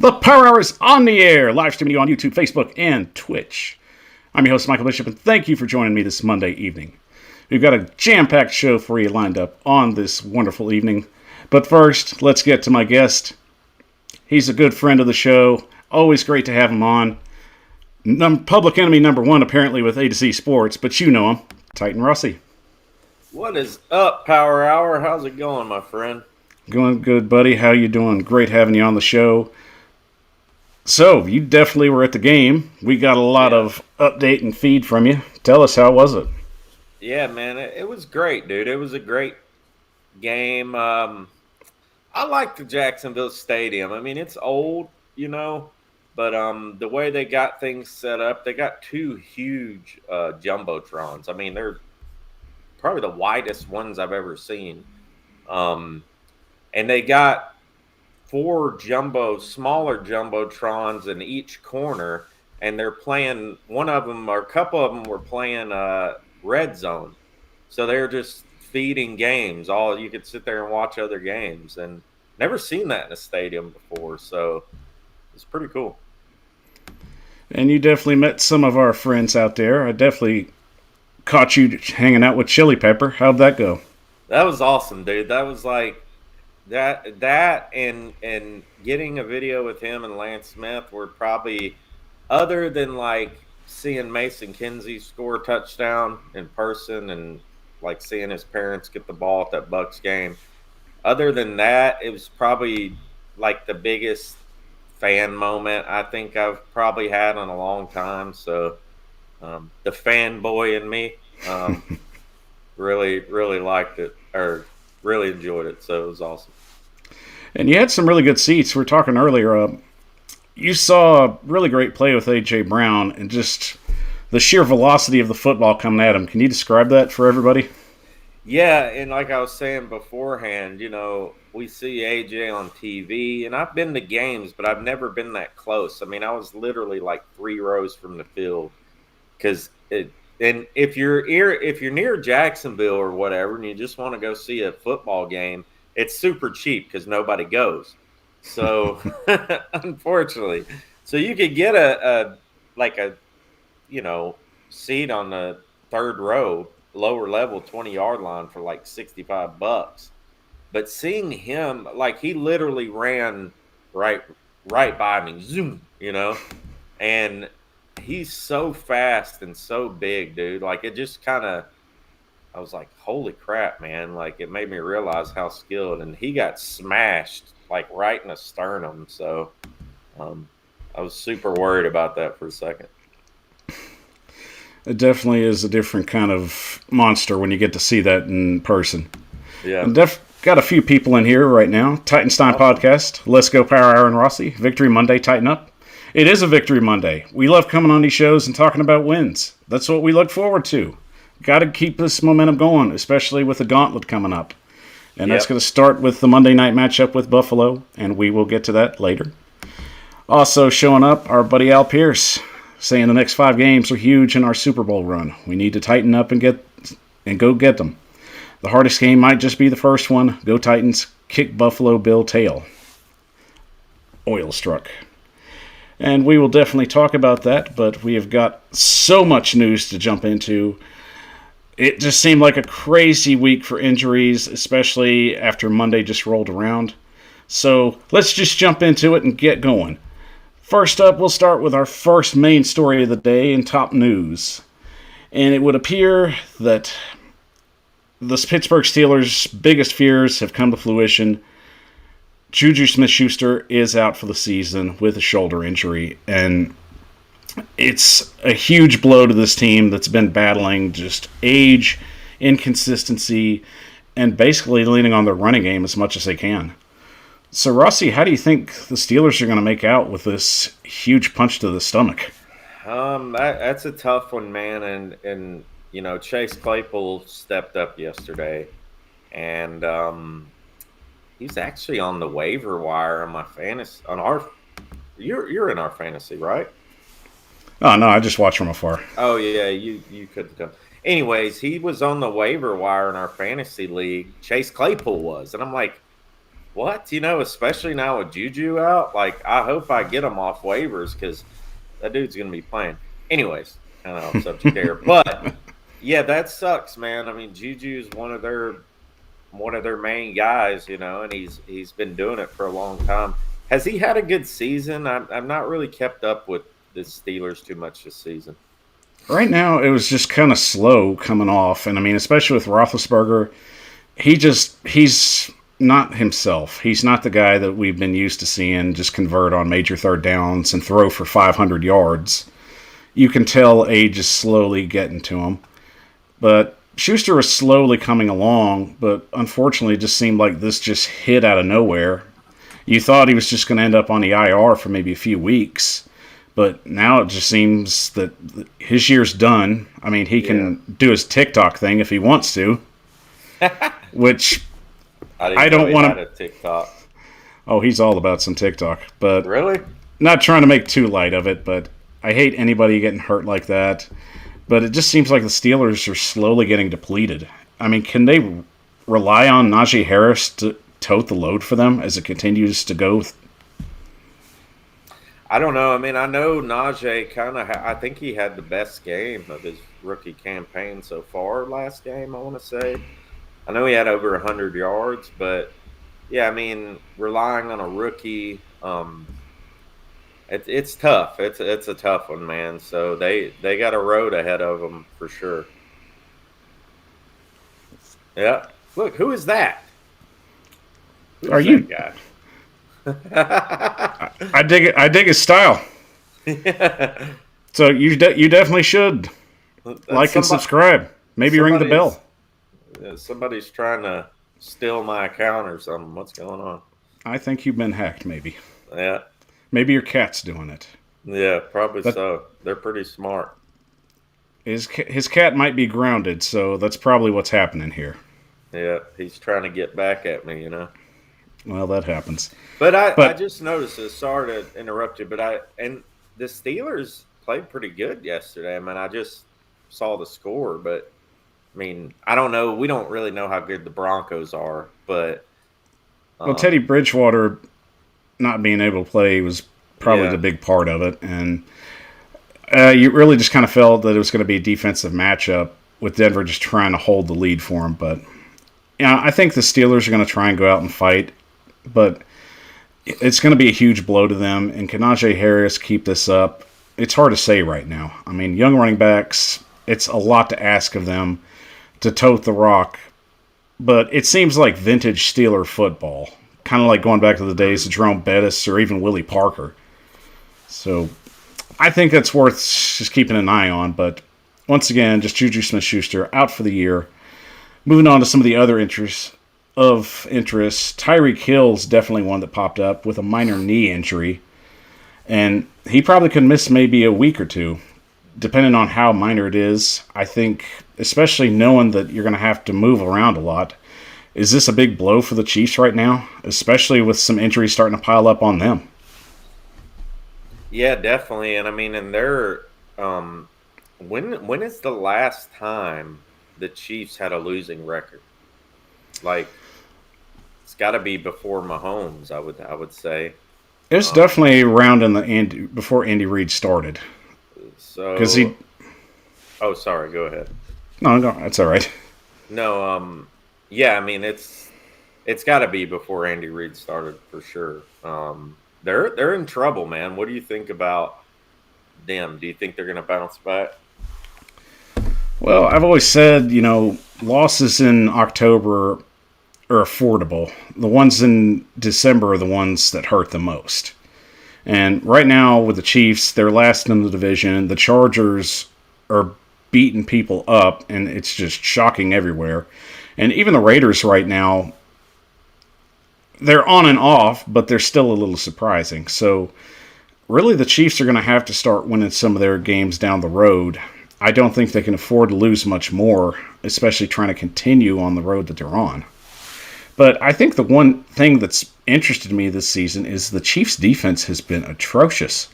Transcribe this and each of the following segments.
The Power Hour is on the air, live streaming you on YouTube, Facebook, and Twitch. I'm your host, Michael Bishop, and thank you for joining me this Monday evening. We've got a jam-packed show for you lined up on this wonderful evening. But first, let's get to my guest. He's a good friend of the show. Always great to have him on. Public enemy number one, apparently, with A to Z Sports, but you know him, Titan Rossi. What is up, Power Hour? How's it going, my friend? Going good, buddy. How you doing? Great having you on the show. So, you definitely were at the game. We got a lot of update and feed from you. Tell us, how was it? Yeah, man, it was great, dude. It was a great game. I like the Jacksonville Stadium. I mean, it's old, but the way they got things set up, they got two huge jumbotrons. I mean, they're probably the widest ones I've ever seen. And they got four smaller jumbotrons in each corner, and they're playing. One of them, or a couple of them, were playing red zone, so they're just feeding games. All you could sit there and watch other games, and never seen that in a stadium before. So it's pretty cool. And you definitely met some of our friends out there. I definitely caught you hanging out with Chili Pepper. How'd that go? That was awesome, dude. That was like that and getting a video with him and Lance Smith were probably, other than like seeing Mason Kinsey score a touchdown in person and like seeing his parents get the ball at that Bucks game. Other than that, it was probably like the biggest fan moment I think I've probably had in a long time. So the fanboy in me really liked it, or really enjoyed it. So it was awesome. And you had some really good seats. We were talking earlier. You saw a really great play with A.J. Brown and just the sheer velocity of the football coming at him. Can you describe that for everybody? Yeah, and like I was saying beforehand, we see AJ on TV, and I've been to games, but I've never been that close. I mean, I was literally like 3 rows from the field, because and if you're near Jacksonville or whatever, and you just want to go see a football game, it's super cheap because nobody goes. So unfortunately, so you could get a seat on the third row, lower level, 20-yard line for like $65. But seeing him, like, he literally ran right by me, zoom, and he's so fast and so big, dude. Like, it just kind of, I was like, holy crap, man. Like, it made me realize how skilled, and he got smashed like right in the sternum. So I was super worried about that for a second. It definitely is a different kind of monster when you get to see that in person. Yeah. Got a few people in here right now. Titanstein Podcast, Let's Go Power Hour and Rossi, Victory Monday, Tighten Up. It is a Victory Monday. We love coming on these shows and talking about wins. That's what we look forward to. Got to keep this momentum going, especially with the gauntlet coming up. And that's going to start with the Monday night matchup with Buffalo, and we will get to that later. Also showing up, our buddy Al Pierce, saying the next 5 games are huge in our Super Bowl run. We need to tighten up and go get them. The hardest game might just be the first one. Go Titans, kick Buffalo Bill tail. Oil struck. And we will definitely talk about that, but we have got so much news to jump into. It just seemed like a crazy week for injuries, especially after Monday just rolled around. So let's just jump into it and get going. First up, we'll start with our first main story of the day in top news. And it would appear that the Pittsburgh Steelers' biggest fears have come to fruition. Juju Smith-Schuster is out for the season with a shoulder injury, and it's a huge blow to this team that's been battling just age, inconsistency, and basically leaning on their running game as much as they can. So, Rossi, how do you think the Steelers are going to make out with this huge punch to the stomach? That's a tough one, man. And Chase Claypool stepped up yesterday, and he's actually on the waiver wire on my fantasy. You're in our fantasy, right? Oh no, I just watch from afar. Oh yeah, you couldn't come. Anyways, he was on the waiver wire in our fantasy league. Chase Claypool was, and I'm like, what? Especially now with Juju out, like I hope I get him off waivers because that dude's going to be playing. Anyways, kind of off subject there, but yeah, that sucks, man. I mean, Juju's one of their main guys, and he's been doing it for a long time. Has he had a good season? I'm not really kept up with the Steelers too much this season. Right now, it was just kind of slow coming off, and I mean, especially with Roethlisberger, he's not himself. He's not the guy that we've been used to seeing just convert on major third downs and throw for 500 yards. You can tell age is slowly getting to him. But Schuster was slowly coming along, but unfortunately, it just seemed like this just hit out of nowhere. You thought he was just going to end up on the IR for maybe a few weeks, but now it just seems that his year's done. I mean, he can do his TikTok thing if he wants to, which I don't want to TikTok. Oh, he's all about some TikTok, but really not trying to make too light of it. But I hate anybody getting hurt like that. But it just seems like the Steelers are slowly getting depleted. I mean, can they rely on Najee Harris to tote the load for them as it continues to go? I don't know. I mean, I know Najee I think he had the best game of his rookie campaign so far last game, I want to say. I know he had over 100 yards, but yeah, I mean, relying on a rookie, it's tough. It's a tough one, man. So they got a road ahead of them for sure. Yeah. Look, who is that? Are you guy? I dig it. I dig his style. So you definitely should like and subscribe. Maybe ring the bell. Somebody's trying to steal my account or something. What's going on? I think you've been hacked. Maybe. Yeah. Maybe your cat's doing it. Yeah, probably so. They're pretty smart. His cat might be grounded, so that's probably what's happening here. Yeah, he's trying to get back at me, Well, that happens. But I just noticed this. Sorry to interrupt you, but the Steelers played pretty good yesterday. I mean, I just saw the score, but I mean, I don't know. We don't really know how good the Broncos are, but well, Teddy Bridgewater not being able to play was probably the big part of it, and you really just kind of felt that it was going to be a defensive matchup with Denver just trying to hold the lead for him. But I think the Steelers are going to try and go out and fight, but it's going to be a huge blow to them. And can Najee Harris keep this up? It's hard to say right now. I mean, young running backs, it's a lot to ask of them to tote the rock, but it seems like vintage Steeler football. Kind of like going back to the days of Jerome Bettis or even Willie Parker. So I think that's worth just keeping an eye on. But once again, just Juju Smith-Schuster out for the year. Moving on to some of the other interest, Tyreek Hill's definitely one that popped up with a minor knee injury. And he probably could miss maybe a week or two, depending on how minor it is. I think, especially knowing that you're going to have to move around a lot, is this a big blow for the Chiefs right now, especially with some injuries starting to pile up on them? Yeah, definitely. And I mean, they're when is the last time the Chiefs had a losing record? Like, it's got to be before Mahomes, I would say. It's definitely around before Andy Reid started. So, because he. Oh, sorry. Go ahead. No, that's all right. No, yeah, I mean it's got to be before Andy Reid started for sure. They're in trouble, man. What do you think about them? Do you think they're going to bounce back? Well, I've always said, losses in October are affordable. The ones in December are the ones that hurt the most. And right now with the Chiefs, they're last in the division. The Chargers are beating people up, and it's just shocking everywhere. And even the Raiders right now, they're on and off, but they're still a little surprising. So really the Chiefs are going to have to start winning some of their games down the road. I don't think they can afford to lose much more, especially trying to continue on the road that they're on. But I think the one thing that's interested me this season is the Chiefs' defense has been atrocious.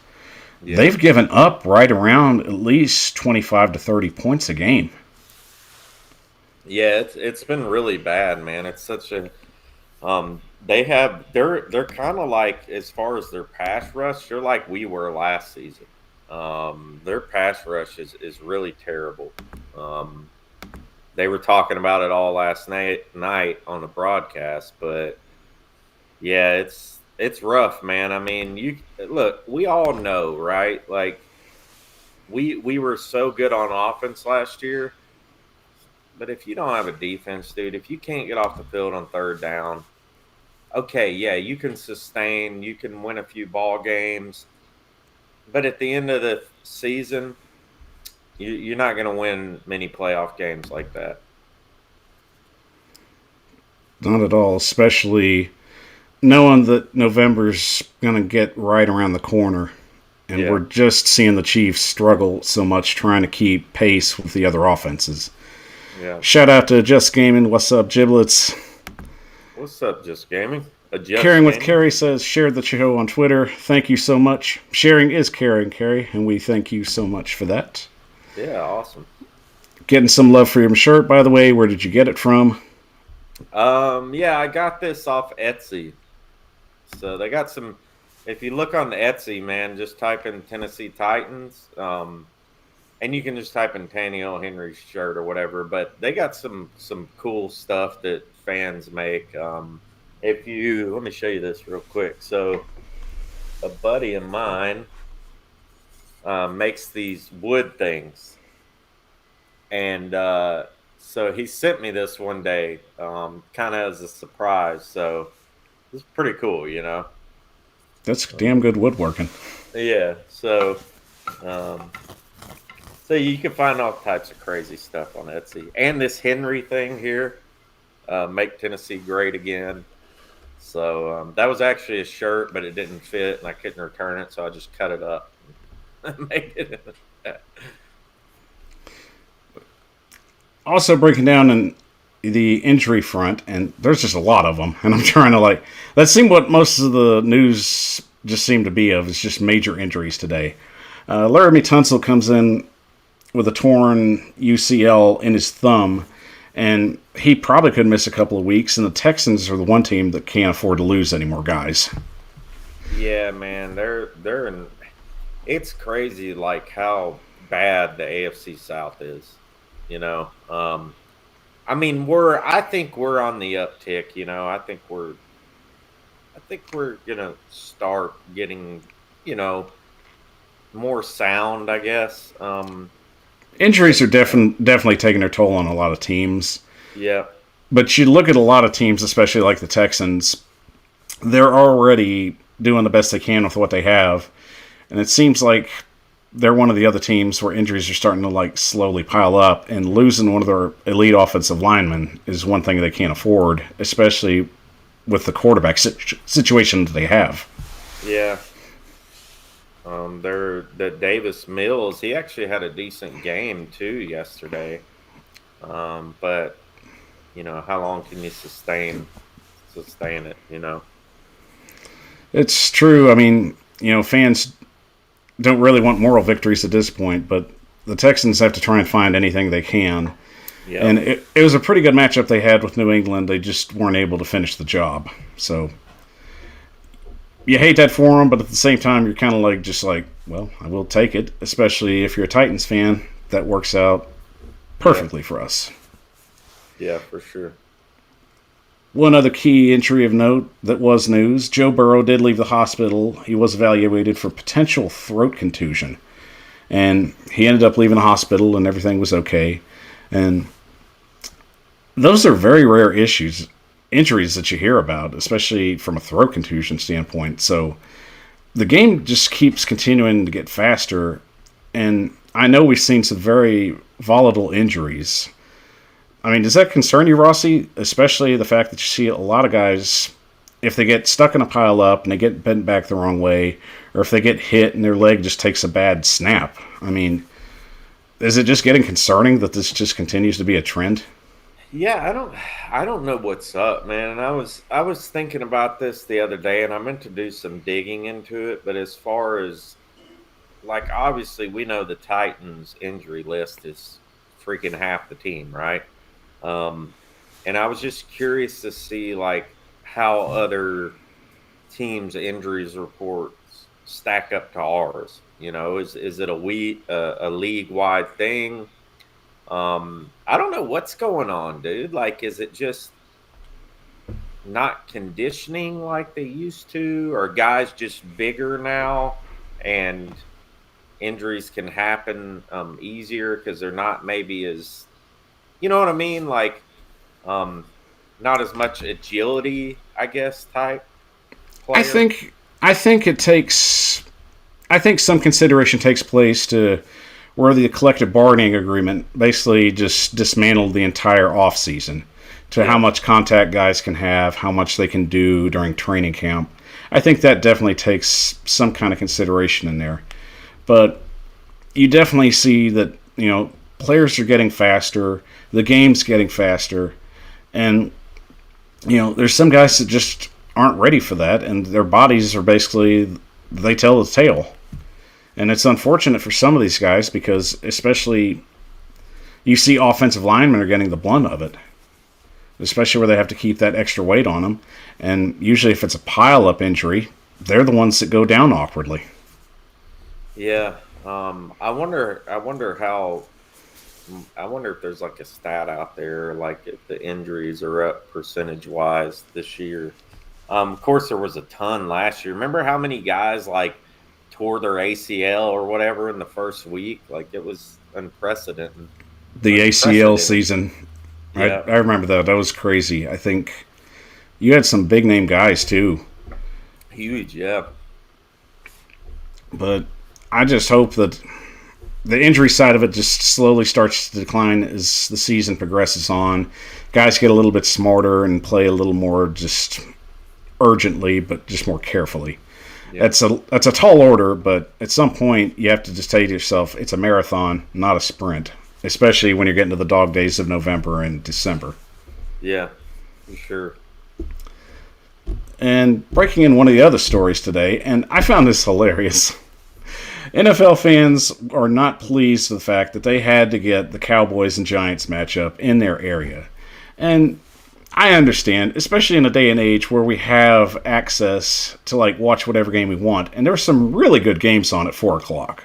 Yeah. They've given up right around at least 25 to 30 points a game. Yeah, it's been really bad, man. It's such a they're kind of like, as far as their pass rush, they're like we were last season. Their pass rush is really terrible. Um, they were talking about it all last night on the broadcast, but yeah, it's rough, man. I mean, you look, we all know, right? Like we were so good on offense last year, but if you don't have a defense, dude, if you can't get off the field on third down, okay, yeah, you can sustain, you can win a few ball games, but at the end of the season, you're not going to win many playoff games like that. Not at all, especially knowing that November's going to get right around the corner. And Yeah, we're just seeing the Chiefs struggle so much trying to keep pace with the other offenses. yeah. Shout out to Just Gaming. What's up, Giblets? What's up, Just Gaming? Just Caring with Gaming? Carrie says, shared the show on Twitter. Thank you so much. Sharing is caring, Carrie, and we thank you so much for that. Yeah, awesome. Getting some love for your shirt, by the way. Where did you get it from? Yeah, I got this off Etsy. So they got some. If you look on Etsy, man, just type in Tennessee Titans, and you can just type in Tannehill Henry's shirt or whatever. But they got some cool stuff that fans make. If you let me show you this real quick. So a buddy of mine makes these wood things, and so he sent me this one day, kind of as a surprise. So it's pretty cool, you know. That's damn good woodworking. Yeah. Um, so you can find all types of crazy stuff on Etsy, and this Henry thing here, make Tennessee great again. So that was actually a shirt, but it didn't fit, and I couldn't return it, so I just cut it up and made it. Also breaking down in the injury front, and there's just a lot of them, and I'm trying to like that seemed what most of the news just seemed to be of is just major injuries today. Laramie Tunsil comes in with a torn UCL in his thumb, and he probably could miss a couple of weeks. And the Texans are the one team that can't afford to lose any more guys. Yeah, man, they're in. It's crazy, like how bad the AFC South is. You know, I mean, I think we're on the uptick. You know, I think we're gonna start getting, you know, more sound. I guess. Injuries are Yeah, definitely taking their toll on a lot of teams. yeah, But you look at a lot of teams, especially like the Texans, they're already doing the best they can with what they have. And it seems like they're one of the other teams where injuries are starting to like slowly pile up, and losing one of their elite offensive linemen is one thing they can't afford, especially with the quarterback situation that they have. yeah. They're the Davis Mills. He actually had a decent game too yesterday. But you know, how long can you sustain it? You know. It's true. I mean, fans don't really want moral victories at this point, but the Texans have to try and find anything they can. And Yep. it was a pretty good matchup they had with New England. They just weren't able to finish the job. So you hate that for them, but at the same time, you're kind of like, just like, well, I will take it, especially if you're a Titans fan. That works out Yeah. perfectly for us. Yeah, for sure. One other key entry of note that was news: Joe Burrow did leave the hospital. He was evaluated for potential throat contusion. And he ended up leaving the hospital, and everything was okay. And those are very rare injuries that you hear about, especially from a throat contusion standpoint. So the game just keeps continuing to get faster. And I know we've seen some very volatile injuries. I mean, does that concern you, Rossi? Especially the fact that you see a lot of guys, if they get stuck in a pile up and they get bent back the wrong way, or if they get hit and their leg just takes a bad snap. I mean, is it just getting concerning that this just continues to be a trend? Yeah, I don't know what's up, man. And I was thinking about this the other day, and I meant to do some digging into it, but as far as, like, obviously we know the Titans injury list is freaking half the team, right? Um and I was just curious to see, like, how other teams' injuries reports stack up to ours. Is it a league wide thing? I don't know what's going on, dude. Like, is it just not conditioning like they used to? Or guys just bigger now and injuries can happen easier because they're not maybe as, you know what I mean? Like, um, not as much agility, I guess, type I player. think I think it takes I think some consideration takes place to where the collective bargaining agreement basically just dismantled the entire off season to how Yeah. much contact guys can have, how much they can do during training camp. I think that definitely takes some kind of consideration in there. But you definitely see that, players are getting faster, the game's getting faster, and there's some guys that just aren't ready for that, and their bodies are basically they tell the tale. And it's unfortunate for some of these guys because, especially, you see offensive linemen are getting the blunt of it, especially where they have to keep that extra weight on them. And usually, if it's a pile up injury, they're the ones that go down awkwardly. Yeah. I wonder if there's like a stat out there, like if the injuries are up percentage wise this year. Of course, there was a ton last year. Remember how many guys like tore their ACL or whatever in the first week? Like it was The ACL unprecedented. season, I, Yeah, I remember that. That was crazy. I think you had some big name guys too. huge. Yeah, But I just hope that the injury side of it just slowly starts to decline as the season progresses on. Guys get a little bit smarter and play a little more just urgently, but just more carefully. yeah, That's a tall order, but at some point you have to just tell yourself it's a marathon, not a sprint. Especially when you're getting to the dog days of November and December. yeah, for sure. And breaking in one of the other stories today, and I found this hilarious. NFL fans are not pleased with the fact that they had to get the Cowboys and Giants matchup in their area. And I understand, especially in a day and age where we have access to watch whatever game we want. And there were some really good games on at 4 o'clock.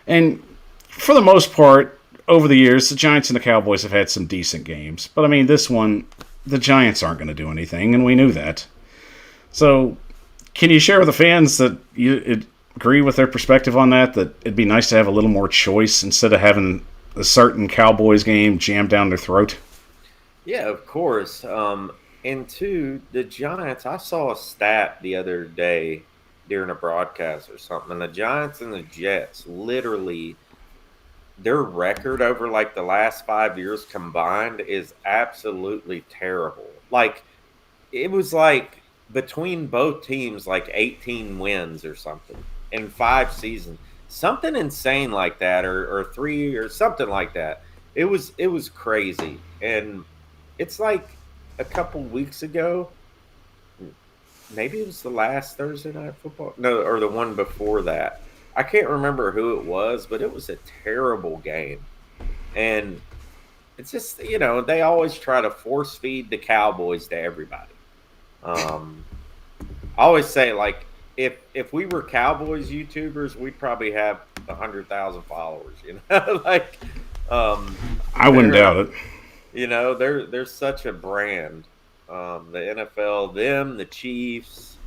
And for the most part, over the years, the Giants and the Cowboys have had some decent games. But I mean, this one, the Giants aren't going to do anything, and we knew that. So, can you share with the fans that you agree with their perspective on that? That it'd be nice to have a little more choice instead of having a certain Cowboys game jammed down their throat? Yeah, of course. And two, the Giants. I saw a stat the other day during a broadcast or something, and the Giants and the Jets literally their record over like the last 5 years combined is absolutely terrible. Like it was like between both teams like 18 wins or something in 5 seasons. Something insane like that or three or something like that. It was crazy. And it's like a couple weeks ago, maybe it was the last Thursday night football. No, or the one before that. I can't remember who it was, but it was a terrible game. And it's just, they always try to force feed the Cowboys to everybody. Um, I always say like if we were Cowboys YouTubers, we'd probably have 100,000 followers. Like I wouldn't they're doubt it. they're such a brand. The NFL, them, the Chiefs,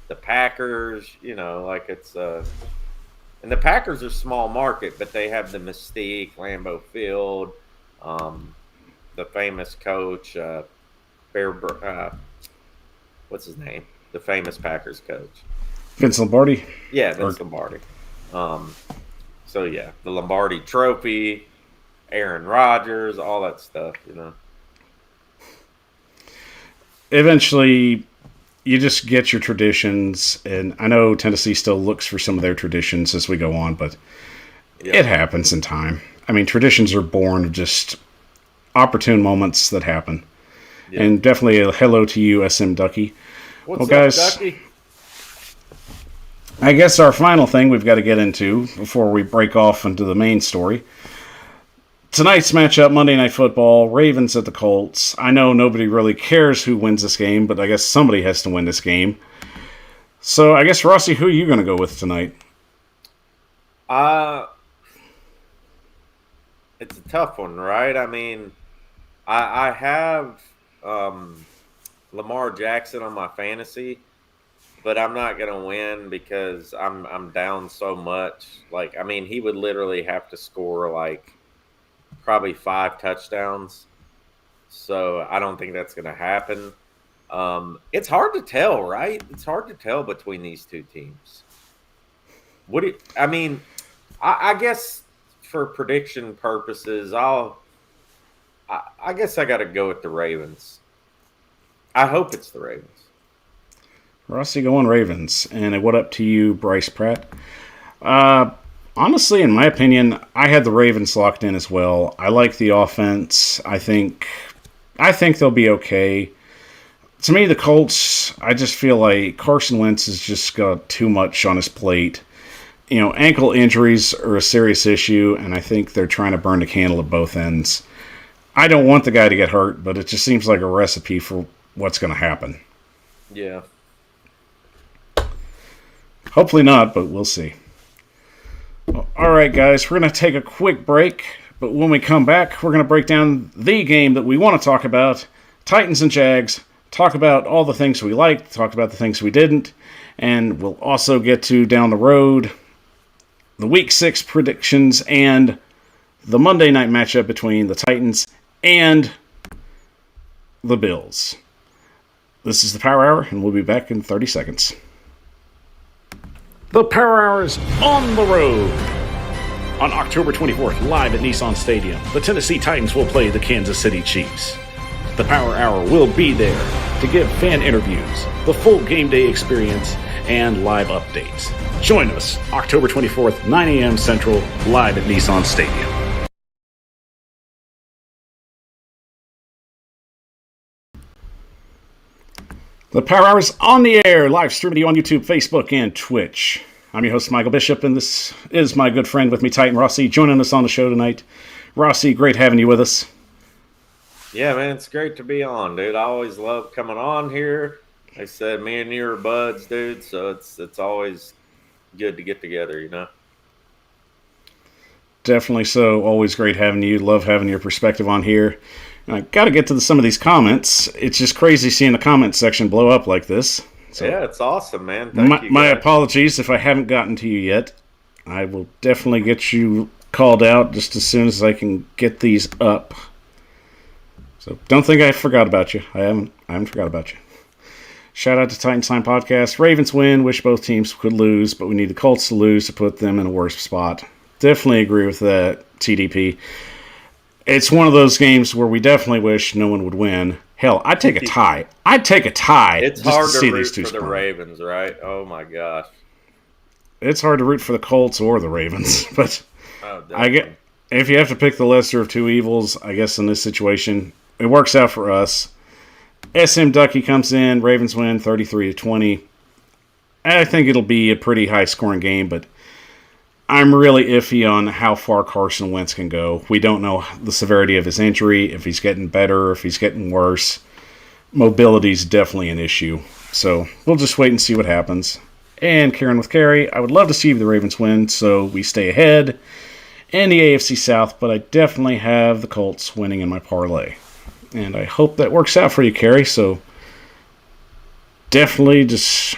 the Packers. Like it's and the Packers are small market, but they have the mystique, Lambeau Field, um, the famous coach, Bear. What's his name? The famous Packers coach. Vince Lombardi? Yeah, Or Vince Lombardi. Um, so yeah, the Lombardi Trophy, Aaron Rodgers, all that stuff. eventually, you just get your traditions, and I know Tennessee still looks for some of their traditions as we go on, but it Yep. happens in time. I mean, traditions are born of just opportune moments that happen. Yep. And definitely a hello to you, SM Ducky. Well, What's up, guys, Ducky? I guess our final thing we've got to get into before we break off into the main story. tonight's matchup, Monday Night Football, Ravens at the Colts. I know nobody really cares who wins this game, but I guess somebody has to win this game. So I guess, Rossi, who are you going to go with tonight? Uh, it's a tough one, right? I mean, I have Lamar Jackson on my fantasy, but I'm not gonna win because I'm down so much. Like, I mean, he would literally have to score like probably 5 touchdowns. So I don't think that's gonna happen. It's hard to tell, right? It's hard to tell between these two teams. I mean, I guess for prediction purposes, I guess I got to go with the Ravens. I hope it's the Ravens. Rossi going Ravens. And what up to you, Bryce Pratt? Uh, Honestly, in my opinion, I had the Ravens locked in as well. I like the offense. I think they'll be okay. To me, the Colts, I just feel like Carson Wentz has just got too much on his plate. Ankle injuries are a serious issue, and I think they're trying to burn the candle at both ends. I don't want the guy to get hurt, but it just seems like a recipe for what's going to happen. Yeah. Hopefully not, but we'll see. Well, all right, guys, we're going to take a quick break, but when we come back, we're going to break down the game that we want to talk about, Titans and Jags, talk about all the things we liked, talk about the things we didn't, and we'll also get to, down the road, the Week 6 predictions and the Monday night matchup between the Titans and the Bills. This is the Power Hour, and we'll be back in 30 seconds. The Power Hour is on the road. On October 24th, live at Nissan Stadium, the Tennessee Titans will play the Kansas City Chiefs. The Power Hour will be there to give fan interviews, the full game day experience, and live updates. Join us October 24th, 9 a.m. Central, live at Nissan Stadium. The Power Hour is on the air, live streaming to you on YouTube, Facebook, and Twitch. I'm your host, Michael Bishop, and this is my good friend with me, Titan Rossi, joining us on the show tonight. Rossi, great having you with us. Yeah, man, it's great to be on, dude. I always love coming on here. Like I said, me and you are buds, dude, so it's always good to get together, you know? Definitely so. Always great having you. Love having your perspective on here. And I got to get to some of these comments. It's just crazy seeing the comment section blow up like this. So yeah, it's awesome, man. Thank you. My apologies if I haven't gotten to you yet. I will definitely get you called out just as soon as I can get these up. So don't think I forgot about you. I haven't forgot about you. Shout out to Titans Time Podcast. Ravens win. Wish both teams could lose, but we need the Colts to lose to put them in a worse spot. Definitely agree with that, TDP. It's one of those games where we definitely wish no one would win. Hell, I'd take a tie. It's just hard to see root these two for the sparring. Ravens, right? Oh my gosh. It's hard to root for the Colts or the Ravens, but I get if you have to pick the lesser of two evils, I guess in this situation, it works out for us. SM Ducky comes in, Ravens win 33-20. I think it'll be a pretty high-scoring game, but I'm really iffy on how far Carson Wentz can go. We don't know the severity of his injury, if he's getting better, if he's getting worse. Mobility's definitely an issue. So we'll just wait and see what happens. And Karen with Carrie, I would love to see the Ravens win, so we stay ahead in the AFC South, but I definitely have the Colts winning in my parlay. And I hope that works out for you, Carrie, so definitely just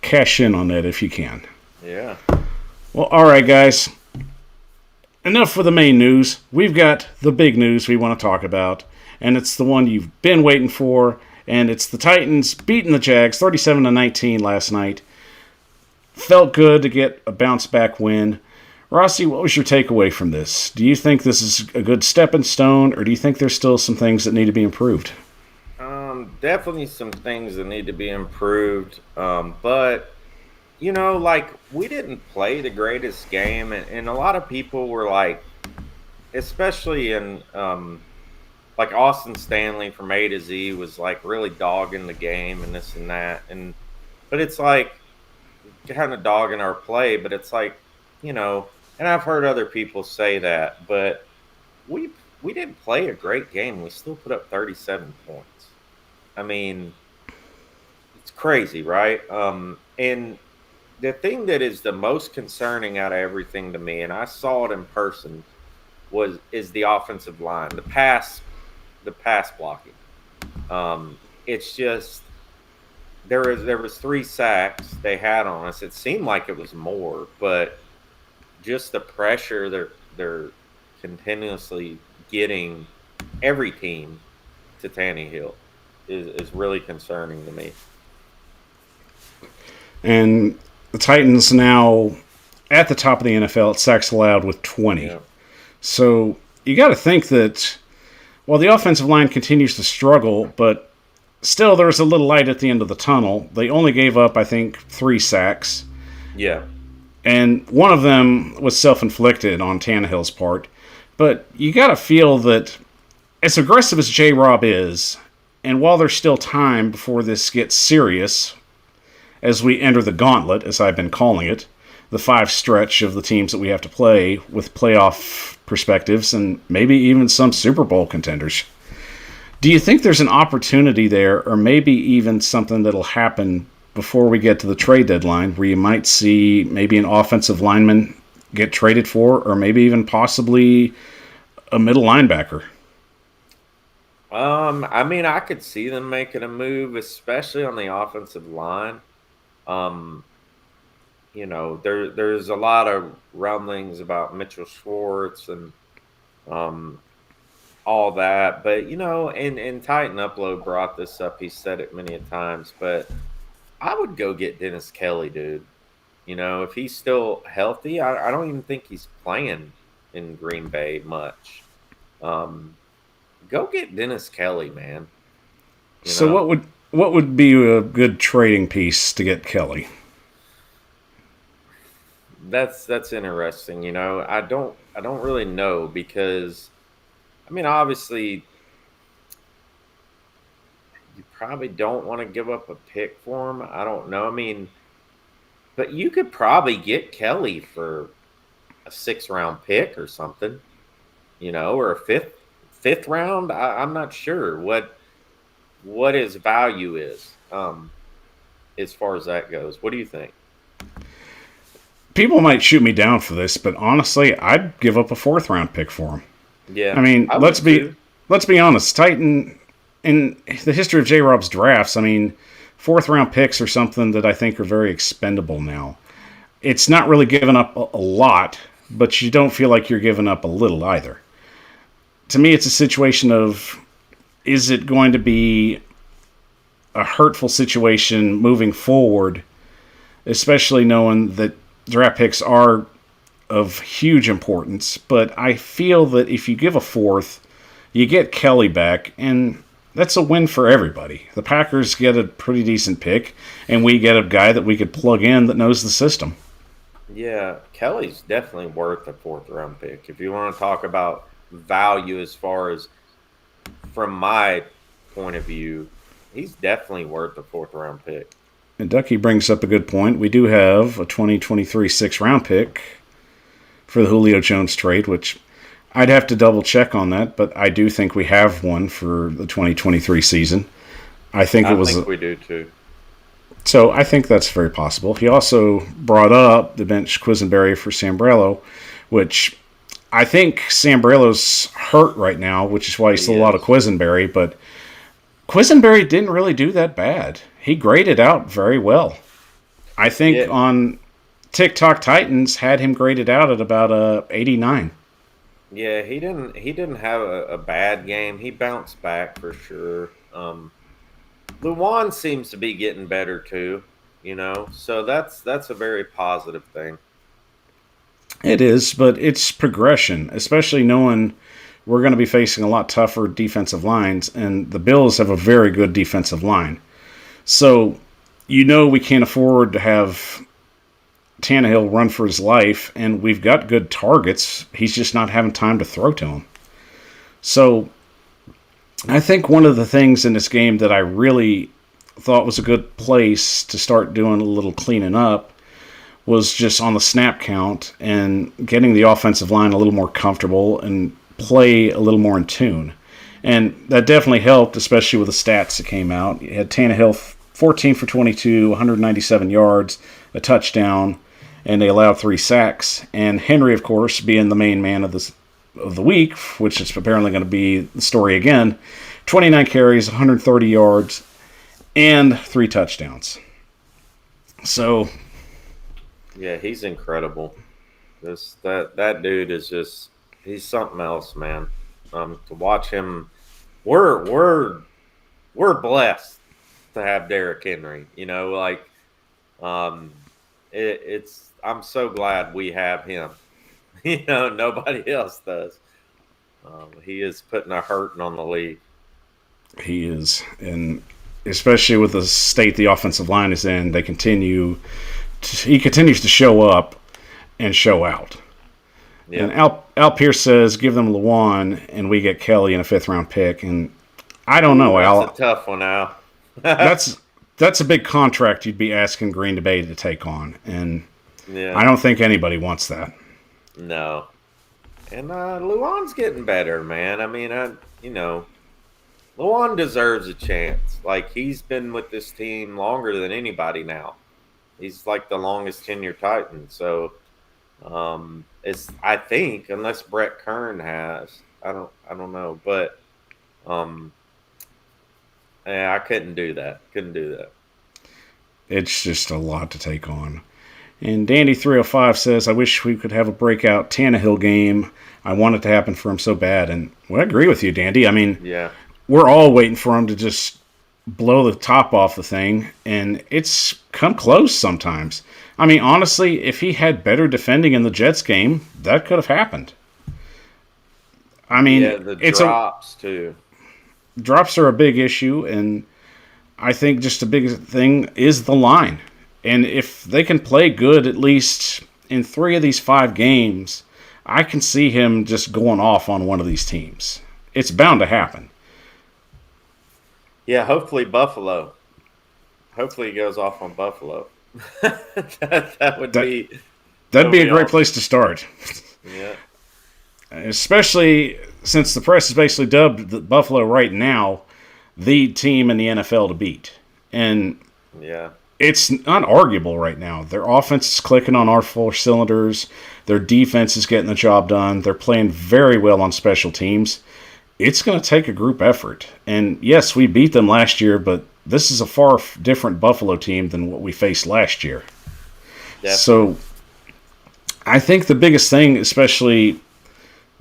cash in on that if you can. Yeah. Well, all right, guys. Enough for the main news. We've got the big news we want to talk about, and it's the one you've been waiting for, and it's the Titans beating the Jags 37-19 last night. Felt good to get a bounce-back win. Rossi, what was your takeaway from this? Do you think this is a good stepping stone, or do you think there's still some things that need to be improved? Definitely some things that need to be improved, but you know, like, we didn't play the greatest game, and a lot of people were like, especially in like Austin Stanley from A to Z was like really dogging the game and this and that, but it's like kind of dogging our play, but it's like, you know, and I've heard other people say that, but we didn't play a great game. We still put up 37 points. I mean, it's crazy, right? And the thing that is the most concerning out of everything to me, and I saw it in person, is the offensive line, the pass blocking. It's just there was 3 sacks they had on us. It seemed like it was more, but just the pressure they're continuously getting every team to Tannehill is really concerning to me. And the Titans now at the top of the NFL at sacks allowed with 20. Yeah. So you got to think that while the offensive line continues to struggle, but still there's a little light at the end of the tunnel. They only gave up, I think, 3 sacks. Yeah. And one of them was self-inflicted on Tannehill's part. But you got to feel that as aggressive as J-Rob is, and while there's still time before this gets serious, as we enter the gauntlet, as I've been calling it, the 5 stretch of the teams that we have to play with playoff perspectives and maybe even some Super Bowl contenders. Do you think there's an opportunity there, or maybe even something that'll happen before we get to the trade deadline where you might see maybe an offensive lineman get traded for, or maybe even possibly a middle linebacker? I mean, I could see them making a move, especially on the offensive line. Um, there's a lot of rumblings about Mitchell Schwartz and um, all that, but and Titan Upload brought this up. He said it many a times, but I would go get Dennis Kelly, dude. If he's still healthy, I don't even think he's playing in Green Bay much. Um, Go get Dennis Kelly, man. You So know, what would be a good trading piece to get Kelly? that's interesting. I don't really know because I mean, obviously, you probably don't want to give up a pick for him. I don't know. I mean, but you could probably get Kelly for a 6th round pick or something, or a fifth round. I'm not sure what his value is, as far as that goes. What do you think? People might shoot me down for this, but honestly, I'd give up a 4th round pick for him. Yeah, I mean, I let's would be too. let's be honest. Titan in the history of J. Rob's drafts, I mean, 4th round picks are something that I think are very expendable now. It's not really giving up a lot, but you don't feel like you're giving up a little either. To me, it's a situation of, is it going to be a hurtful situation moving forward, especially knowing that draft picks are of huge importance. But I feel that if you give a 4th, you get Kelly back, and that's a win for everybody. The Packers get a pretty decent pick, and we get a guy that we could plug in that knows the system. Yeah, Kelly's definitely worth a 4th round pick. If you want to talk about value as far as from my point of view, he's definitely worth a 4th round pick. And Ducky brings up a good point. We do have a 2023 6th round pick for the Julio Jones trade, which I'd have to double check on that, but I do think we have one for the 2023 season. I think it I was. think we do too. So I think that's very possible. He also brought up the bench Quisenberry for Sambrello, which I think Sambrello's hurt right now, which is why he's He still a lot of is. Quisenberry, but Quisenberry didn't really do that bad. He graded out very well. I think Yeah, on TikTok Titans had him graded out at about 89. yeah, he didn't have a bad game. He bounced back for sure. Luwan seems to be getting better too, so that's a very positive thing. It is, but it's progression, especially knowing we're going to be facing a lot tougher defensive lines, and the Bills have a very good defensive line. So, we can't afford to have Tannehill run for his life, and we've got good targets. He's just not having time to throw to him. So, I think one of the things in this game that I really thought was a good place to start doing a little cleaning up was just on the snap count and getting the offensive line a little more comfortable and play a little more in tune. And that definitely helped, especially with the stats that came out. You had Tannehill 14 for 22, 197 yards, a touchdown, and they allowed 3 sacks. And Henry, of course, being the main man of the week, which is apparently going to be the story again, 29 carries, 130 yards, and 3 touchdowns. So, yeah, he's incredible. That dude is just he's something else, man. To watch him, we're blessed to have Derrick Henry. Um, it's I'm so glad we have him. Nobody else does. He is putting a hurting on the league. he is, and especially with the state the offensive line is in, he continues to show up and show out. Yeah, And Al Pierce says, give them Lawan, and we get Kelly in a 5th-round pick. And I don't know, that's Al. a tough one, Al. That's a big contract you'd be asking Green Bay to take on, and Yeah, I don't think anybody wants that. no. And Luan's getting better, man. I mean, Luan deserves a chance. Like he's been with this team longer than anybody now. He's like the longest tenure Titan. So it's I think unless Brett Kern has, I don't know, but um, yeah, I couldn't do that. Couldn't do that. It's just a lot to take on. And Dandy305 says, I wish we could have a breakout Tannehill game. I want it to happen for him so bad. And well, I agree with you, Dandy. I mean, Yeah, we're all waiting for him to just blow the top off the thing, and it's come close sometimes. I mean, honestly, if he had better defending in the Jets game, that could have happened. I mean, yeah, the drops too. Drops are a big issue, and I think just a big thing is the line. And if they can play good at least in 3 of these 5 games, I can see him just going off on one of these teams. It's bound to happen. Yeah, hopefully Buffalo. Hopefully he goes off on Buffalo. that would be That'd be a great awesome. place to start. Yeah, Especially since the press has basically dubbed Buffalo right now the team in the NFL to beat. And yeah. it's unarguable right now. Their offense is clicking on all 4 cylinders. Their defense is getting the job done. They're playing very well on special teams. It's going to take a group effort. And yes, we beat them last year, but this is a far different Buffalo team than what we faced last year. Definitely. So I think the biggest thing, especially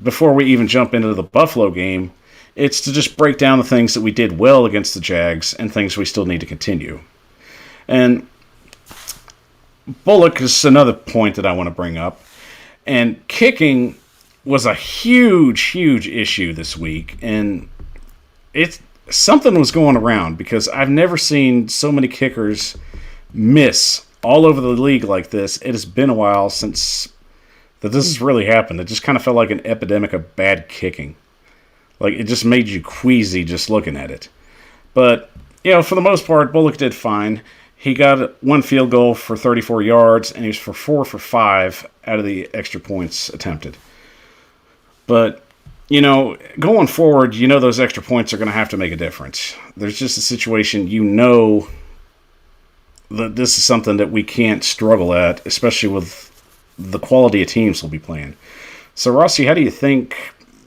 before we even jump into the Buffalo game, it's to just break down the things that we did well against the Jags and things we still need to continue. And Bullock is another point that I want to bring up. And kicking was a huge issue this week. And something was going around because I've never seen so many kickers miss all over the league like this. It has been a while since this has really happened. It just kind of felt like an epidemic of bad kicking. Like, it just made you queasy just looking at it. But, for the most part, Bullock did fine. He got 1 field goal for 34 yards, and he was for 4 for 5 out of the extra points attempted. But, going forward, those extra points are going to have to make a difference. There's just a situation, that this is something that we can't struggle at, especially with the quality of teams we'll be playing. So, Rossi, how do you think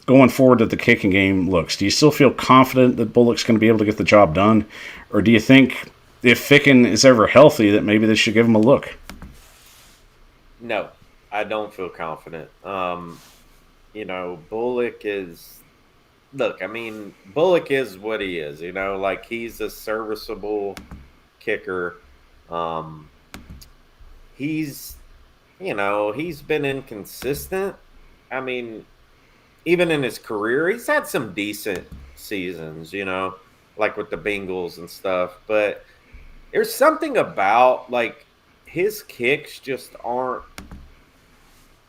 going forward that the kicking game looks? Do you still feel confident that Bullock's going to be able to get the job done? Or do you think if Ficken is ever healthy that maybe they should give him a look? No, I don't feel confident. Bullock is look, I mean, Bullock is what he is, like he's a serviceable kicker. He's he's been inconsistent. I mean, even in his career, he's had some decent seasons, like with the Bengals and stuff. But there's something about like his kicks just aren't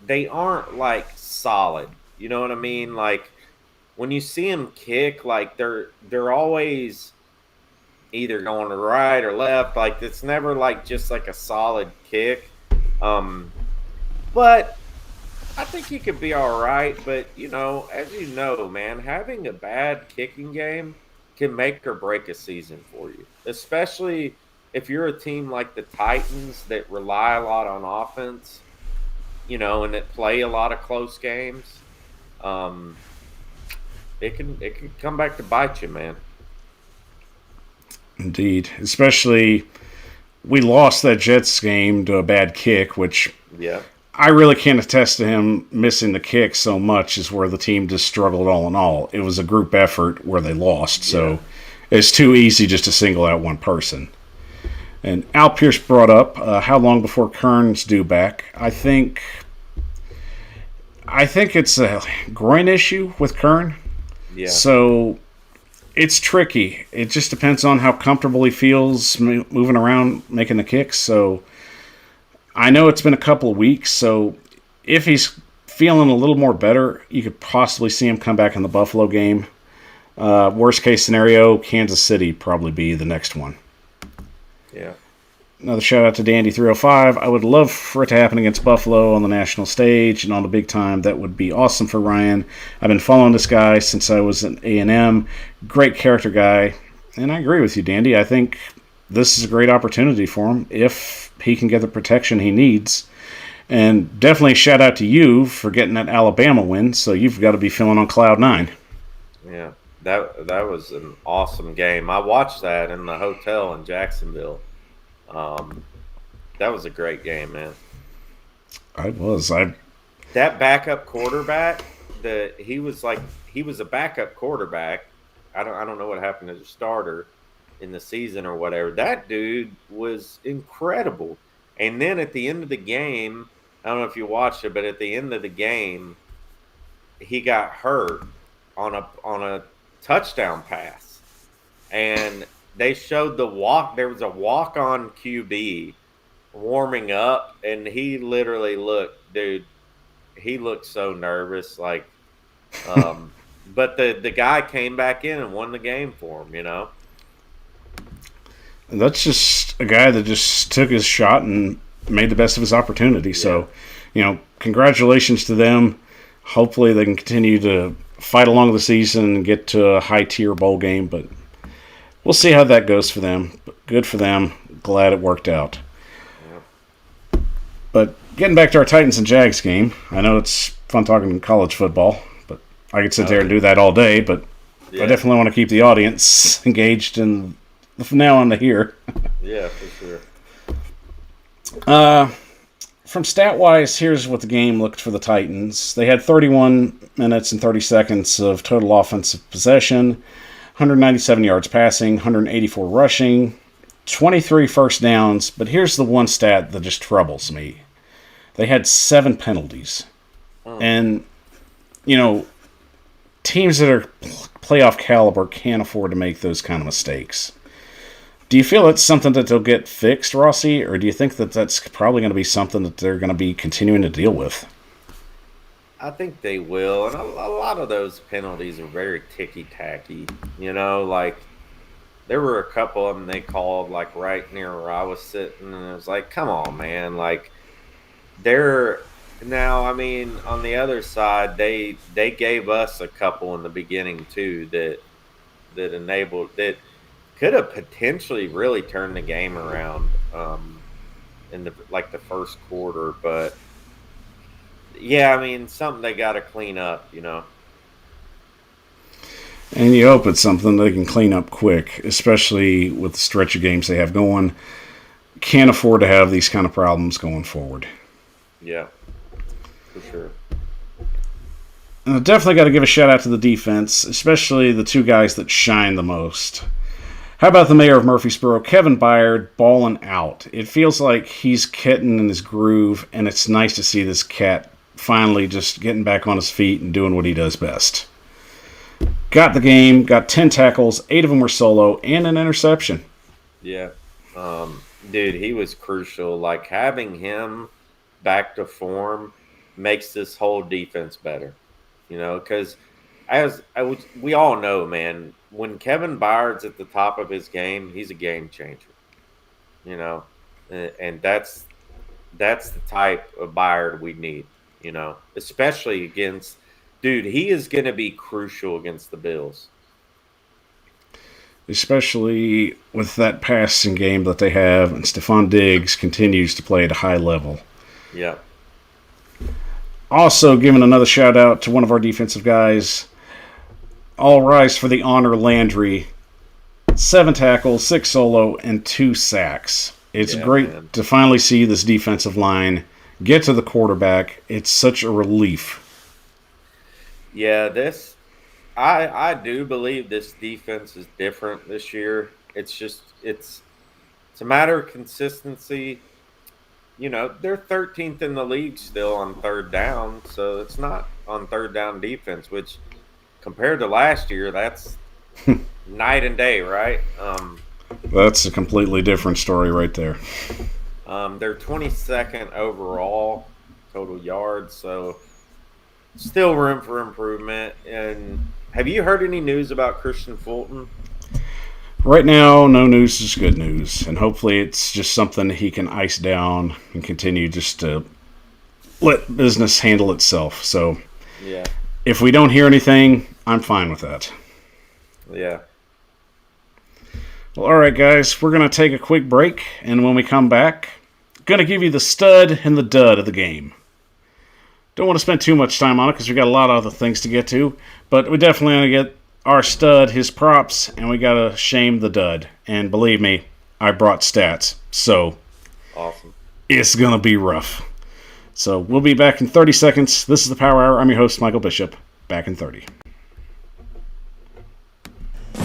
like solid. You know what I mean? Like when you see him kick, like they're always either going to right or left. Like it's never like just like a solid kick. But I think he could be all right, but as you know, man, having a bad kicking game can make or break a season for you, especially if you're a team like the Titans that rely a lot on offense, and that play a lot of close games. Um, it can come back to bite you, man. Indeed. Especially, we lost that Jets game to a bad kick, which Yeah, I really can't attest to him missing the kick so much as where the team just struggled all in all. It was a group effort where they lost, yeah, so it's too easy just to single out one person. And Al Pierce brought up how long before Kern's due back. I think it's a groin issue with Kern, yeah, so it's tricky. It just depends on how comfortable he feels moving around making the kicks. So I know it's been a couple of weeks, so if he's feeling a little more better, you could possibly see him come back in the Buffalo game. Worst case scenario, Kansas City probably be the next one. yeah. Another shout out to Dandy305. I would love for it to happen against Buffalo on the national stage and on the big time. That would be awesome for Ryan. I've been following this guy since I was an A&M. Great character guy. And I agree with you, Dandy. I think this is a great opportunity for him if he can get the protection he needs. And definitely shout out to you for getting that Alabama win. So you've got to be feeling on cloud nine. Yeah, that was an awesome game. I watched that in the hotel in Jacksonville. Um, that was a great game, man. I was. I That backup quarterback, he was a backup quarterback. I don't know what happened as a starter in the season or whatever. That dude was incredible. And then at the end of the game, I don't know if you watched it, but at the end of the game, he got hurt on a touchdown pass, and they showed the walk. There was a walk on QB warming up, and he literally looked, dude. He looked so nervous, like. But the guy came back in and won the game for him. That's just a guy that just took his shot and made the best of his opportunity. Yeah, So, congratulations to them. Hopefully, they can continue to fight along the season and get to a high tier bowl game. But we'll see how that goes for them. But good for them. Glad it worked out. yeah, But getting back to our Titans and Jags game, I know it's fun talking college football, but I could sit there and do that all day. But I yeah, definitely want to keep the audience engaged in from now on to here. yeah, for sure. From stat wise, here's what the game looked for the Titans. They had 31 minutes and 30 seconds of total offensive possession, 197 yards passing, 184 rushing, 23 first downs. But here's the one stat that just troubles me. They had 7 penalties. And, teams that are playoff caliber can't afford to make those kind of mistakes. Do you feel it's something that they'll get fixed, Rossi, or do you think that that's probably going to be something that they're going to be continuing to deal with? I think they will, and a lot of those penalties are very ticky tacky. Like there were a couple of them they called like right near where I was sitting, and it was like, come on, man, like they're now. I mean, on the other side, they gave us a couple in the beginning too that enabled that could have potentially really turned the game around in the first quarter, but yeah, I mean something they got to clean up. And you hope it's something they can clean up quick, especially with the stretch of games they have going. Can't afford to have these kind of problems going forward. Yeah, for sure. And I definitely got to give a shout out to the defense, especially the 2 guys that shine the most. How about the mayor of Murfreesboro, Kevin Byard, balling out? It feels like he's getting in his groove, and it's nice to see this cat finally just getting back on his feet and doing what he does best. Got the game, got 10 tackles, 8 of them were solo, and an interception. Yeah, dude, he was crucial. Like having him back to form makes this whole defense better. Because we all know, man, when Kevin Byard's at the top of his game, he's a game changer. And that's the type of Byard we need. especially against, dude, he is going to be crucial against the Bills. Especially with that passing game that they have, and Stephon Diggs continues to play at a high level. Yeah. Also, giving another shout out to one of our defensive guys. All rise for the honor, Landry. 7 tackles, 6 solo, and 2 sacks. It's great to finally see this defensive line get to the quarterback. It's such a relief. Yeah, I do believe this defense is different this year. It's a matter of consistency. They're 13th in the league still on third down, so it's not on third down defense, which compared to last year, that's night and day, right? That's a completely different story right there. They're 22nd overall total yards, so still room for improvement. And have you heard any news about Christian Fulton? Right now, no news is good news, and hopefully it's just something he can ice down and continue just to let business handle itself. So, yeah, if we don't hear anything, I'm fine with that. Yeah. Well, all right, guys, we're going to take a quick break, and when we come back, going to give you the stud and the dud of the game. Don't want to spend too much time on it because we got a lot of other things to get to, but we definitely want to get our stud his props, and we got to shame the dud. And believe me, I brought stats, so awesome. It's going to be rough. So we'll be back in 30 seconds. This is the Power Hour. I'm your host, Michael Bishop. Back in 30.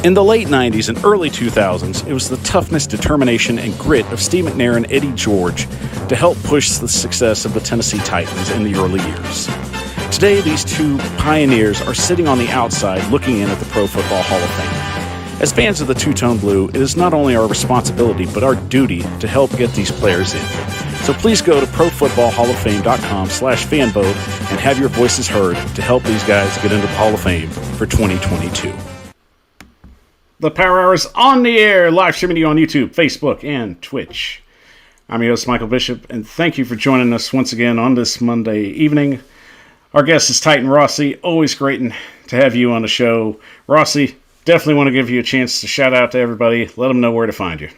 In the late 90s and early 2000s, it was the toughness, determination, and grit of Steve McNair and Eddie George to help push the success of the Tennessee Titans in the early years. Today, these two pioneers are sitting on the outside looking in at the Pro Football Hall of Fame. As fans of the Two-Tone Blue, it is not only our responsibility but our duty to help get these players in. So please go to profootballhalloffame.com/fanvote and have your voices heard to help these guys get into the Hall of Fame for 2022. The Power Hour is on the air, live streaming to you on YouTube, Facebook, and Twitch. I'm your host, Michael Bishop, and thank you for joining us once again on this Monday evening. Our guest is Titan Rossi. Always great to have you on the show. Rossi, definitely want to give you a chance to shout out to everybody. Let them know where to find you.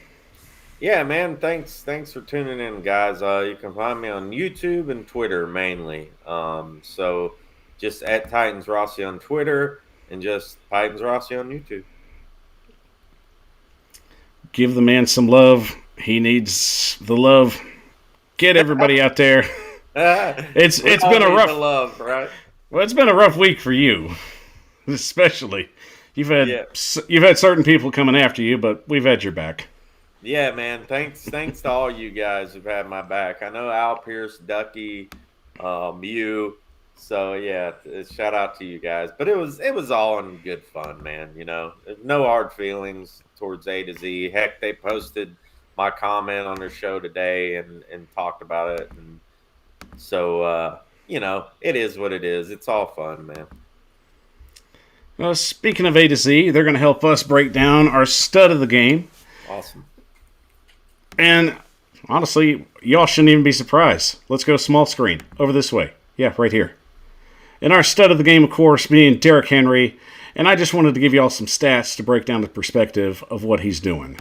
Yeah, man. Thanks for tuning in, guys. You can find me on YouTube and Twitter mainly. So just at Titans Rossi on Twitter and just Titans Rossi on YouTube. Give the man some love. He needs the love. Get everybody out there. It's been a rough love, right? Well, it's been a rough week for you, especially. You've had certain people coming after you, but we've had your back. Yeah, man. Thanks to all you guys who've had my back. I know Al Pierce, Ducky, you. So yeah, shout out to you guys. But it was all in good fun, man. No hard feelings towards A to Z. Heck, they posted my comment on their show today and talked about it. And so it is what it is. It's all fun, man. Well, speaking of A to Z, they're going to help us break down our stud of the game. Awesome. And honestly, y'all shouldn't even be surprised. Let's go small screen over this way. Yeah, right here. And our stud of the game, of course, being Derrick Henry. And I just wanted to give you all some stats to break down the perspective of what he's doing.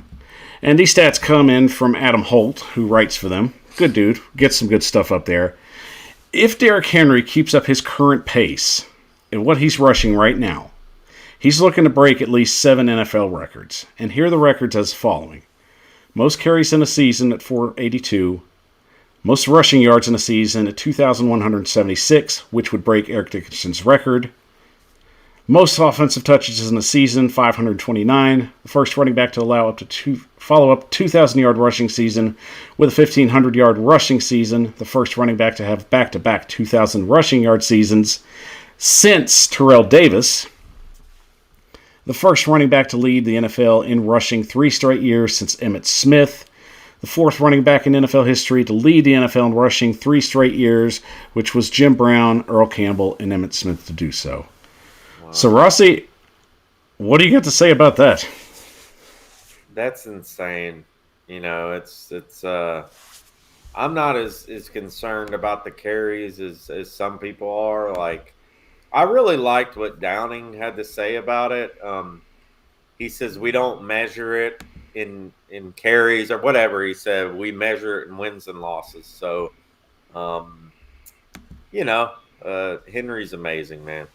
And these stats come in from Adam Holt, who writes for them. Good dude. Gets some good stuff up there. If Derrick Henry keeps up his current pace and what he's rushing right now, he's looking to break at least 7 NFL records. And here are the records as following. Most carries in a season at 482. Most rushing yards in a season at 2,176, which would break Eric Dickerson's record. Most offensive touches in a season, 529. The first running back to allow up to follow up 2,000-yard rushing season with a 1,500-yard rushing season. The first running back to have back-to-back 2,000 rushing yard seasons since Terrell Davis. The first running back to lead the NFL in rushing 3 straight years since Emmitt Smith. The fourth running back in NFL history to lead the NFL in rushing 3 straight years, which was Jim Brown, Earl Campbell, and Emmitt Smith to do so. Wow. So, Rossi, what do you got to say about that? That's insane. I'm not as concerned about the carries as some people are. Like, I really liked what Downing had to say about it. He says we don't measure it in carries or whatever. He said we measure it in wins and losses. So, um, you know, Henry's amazing, man.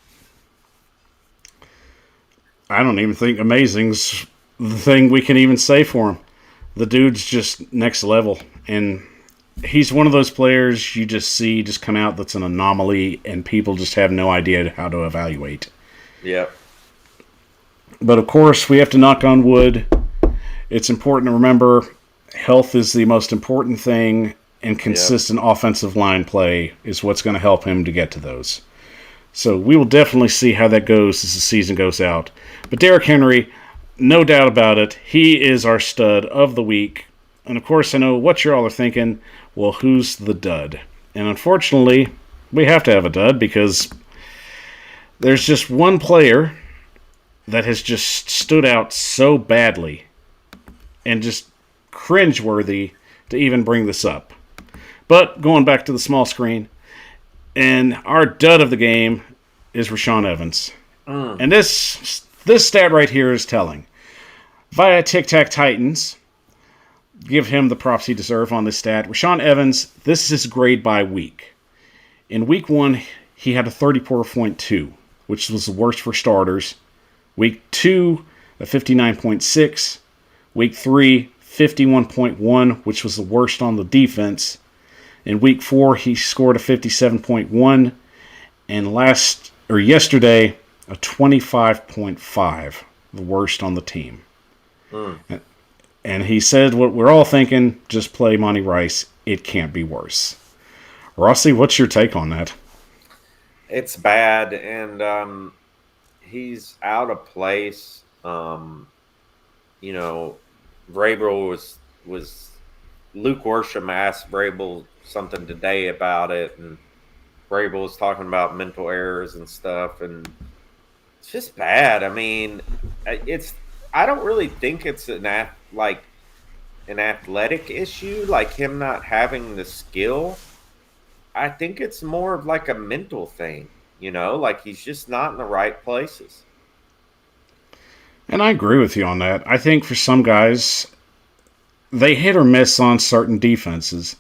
I don't even think amazing's the thing we can even say for him. The dude's just next level, and he's one of those players you just see just come out that's an anomaly, and people just have no idea how to evaluate. Yep. But of course, we have to knock on wood. It's important to remember health is the most important thing, and Yep. consistent offensive line play is what's going to help him to get to those. So we will definitely see how that goes as the season goes out. But Derrick Henry, no doubt about it, he is our stud of the week. And of course, I know what you all are thinking. Well, who's the dud? And unfortunately, we have to have a dud because there's just one player that has just stood out so badly and just cringeworthy to even bring this up. But going back to the small screen, and our dud of the game is Rashaan Evans. Mm. And this stat right here is telling. Via Tic Tac Titans, give him the props he deserves on this stat. Rashaan Evans, this is his grade by week. In week 1, he had a 34.2, which was the worst for starters. Week 2, a 59.6. Week 3, 51.1, which was the worst on the defense. In week 4, he scored a 57.1, and yesterday, a 25.5, the worst on the team. Mm. And he said what we're all thinking, just play Monty Rice. It can't be worse. Rossi, what's your take on that? It's bad, and he's out of place. You know, Vrabel was Luke Worsham asked Vrabel something today about it, and Vrabel was talking about mental errors and stuff, and it's just bad. I mean, it's I don't really think it's like an athletic issue, like him not having the skill. I think it's more of like a mental thing, like he's just not in the right places. And I agree with you on that. I think for some guys, they hit or miss on certain defenses.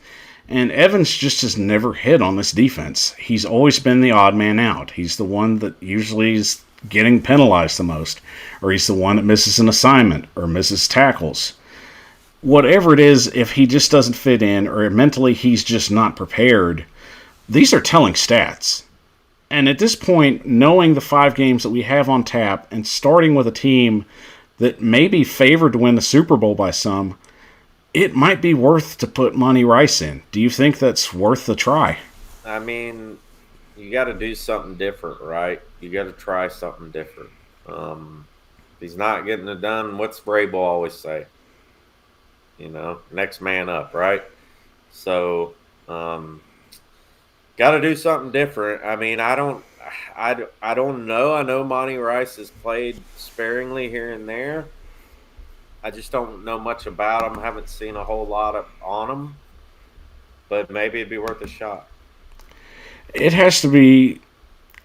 And Evans just has never hit on this defense. He's always been the odd man out. He's the one that usually is getting penalized the most, or he's the one that misses an assignment or misses tackles. Whatever it is, if he just doesn't fit in or mentally he's just not prepared, these are telling stats. And at this point, knowing the 5 games that we have on tap and starting with a team that may be favored to win the Super Bowl by some, it might be worth to put Monty Rice in. Do you think that's worth the try? I mean, you got to do something different, right? You got to try something different. If he's not getting it done, what's Vrabel always say? Next man up, right? So, got to do something different. I mean, I don't know. I know Monty Rice has played sparingly here and there. I just don't know much about him. Haven't seen a whole lot on him, but maybe it'd be worth a shot. It has to be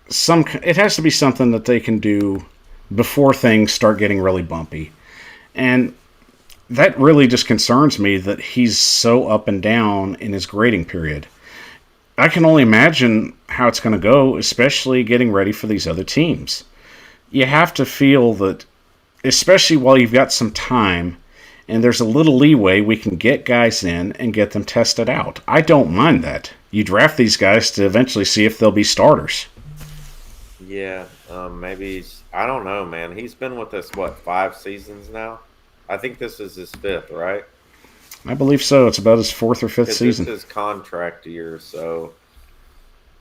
it has to be something that they can do before things start getting really bumpy. And that really just concerns me that he's so up and down in his grading period. I can only imagine how it's going to go, especially getting ready for these other teams. You have to feel that, especially while you've got some time and there's a little leeway, we can get guys in and get them tested out. I don't mind that. You draft these guys to eventually see if they'll be starters. Yeah, maybe I don't know, man. He's been with us, what, 5 seasons now? I think this is his 5th, right? I believe so. It's about his 4th or 5th Because season. this is contract year, so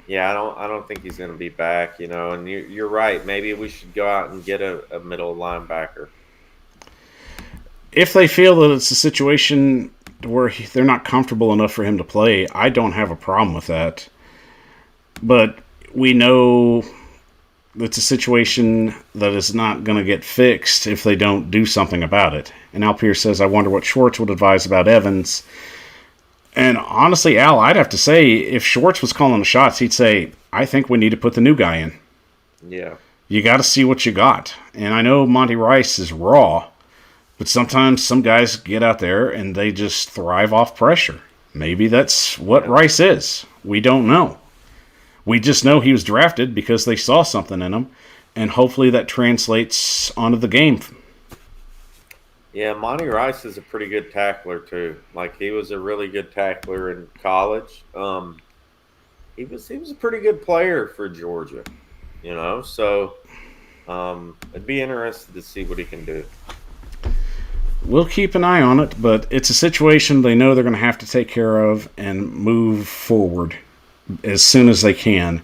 yeah, I don't think he's going to be back. And you're right. Maybe we should go out and get a middle linebacker. If they feel that it's a situation where they're not comfortable enough for him to play, I don't have a problem with that. But we know it's a situation that is not going to get fixed if they don't do something about it. And Al Pierce says, I wonder what Schwartz would advise about Evans. And honestly, Al, I'd have to say, if Schwartz was calling the shots, he'd say, I think we need to put the new guy in. Yeah. You got to see what you got. And I know Monty Rice is raw, but sometimes some guys get out there and they just thrive off pressure. Maybe that's what Rice is. We don't know. We just know he was drafted because they saw something in him, and hopefully that translates onto the game. Yeah, Monty Rice is a pretty good tackler too. Like he was a really good tackler in college. He was a pretty good player for Georgia, So it'd be interesting to see what he can do. We'll keep an eye on it, but it's a situation they know they're going to have to take care of and move forward as soon as they can.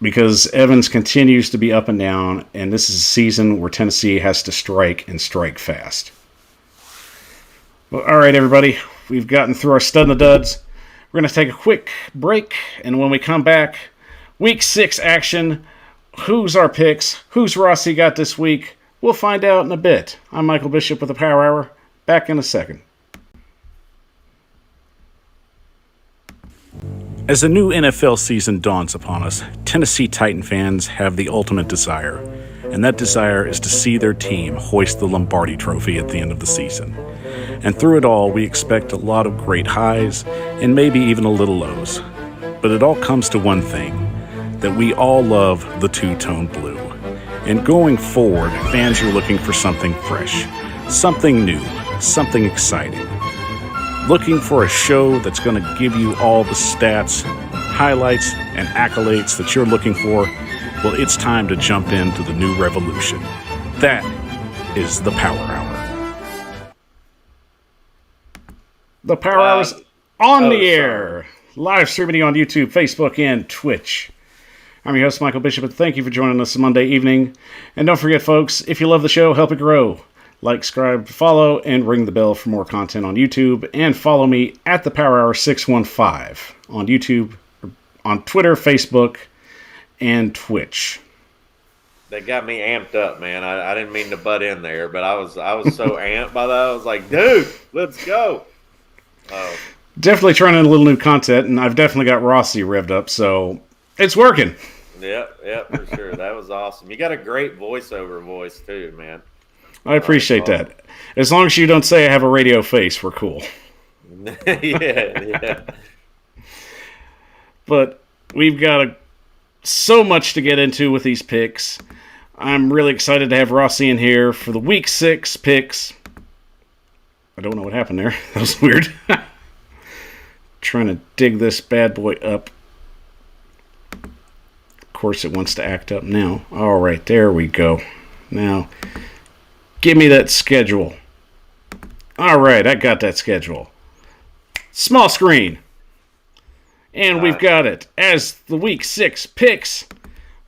Because Evans continues to be up and down, and this is a season where Tennessee has to strike and strike fast. Well, all right, everybody. We've gotten through our stud and the duds. We're going to take a quick break, and when we come back, Week 6 action. Who's our picks? Who's Rossi got this week? We'll find out in a bit. I'm Michael Bishop with the Power Hour. Back in a second. As the new NFL season dawns upon us, Tennessee Titan fans have the ultimate desire, and that desire is to see their team hoist the Lombardi Trophy at the end of the season. And through it all, we expect a lot of great highs and maybe even a little lows. But it all comes to one thing, that we all love the two-tone blue. And going forward, fans are looking for something fresh, something new, something exciting. Looking for a show that's going to give you all the stats, highlights, and accolades that you're looking for? Well, it's time to jump into the new revolution. That is the Power Hour. The Power Hour's on the air. Live streaming on YouTube, Facebook, and Twitch. I'm your host, Michael Bishop, and thank you for joining us Monday evening. And don't forget, folks, if you love the show, help it grow. Like, subscribe, follow, and ring the bell for more content on YouTube. And follow me at the Power Hour 615 on YouTube, on Twitter, Facebook, and Twitch. They got me amped up, man. I didn't mean to butt in there, but I was so amped by that. I was like, dude, let's go. Definitely trying in a little new content, and I've definitely got Rossi revved up, so it's working. Yep, for sure. That was awesome. You got a great voiceover voice, too, man. I appreciate that. As long as you don't say I have a radio face, we're cool. Yeah. But we've got so much to get into with these picks. I'm really excited to have Rossi in here for the Week 6 picks. I don't know what happened there. That was weird. Trying to dig this bad boy up. Of course, it wants to act up now. All right, there we go. Now, give me that schedule. All right, I got that schedule. Small screen. And we've got it. As the Week 6 picks,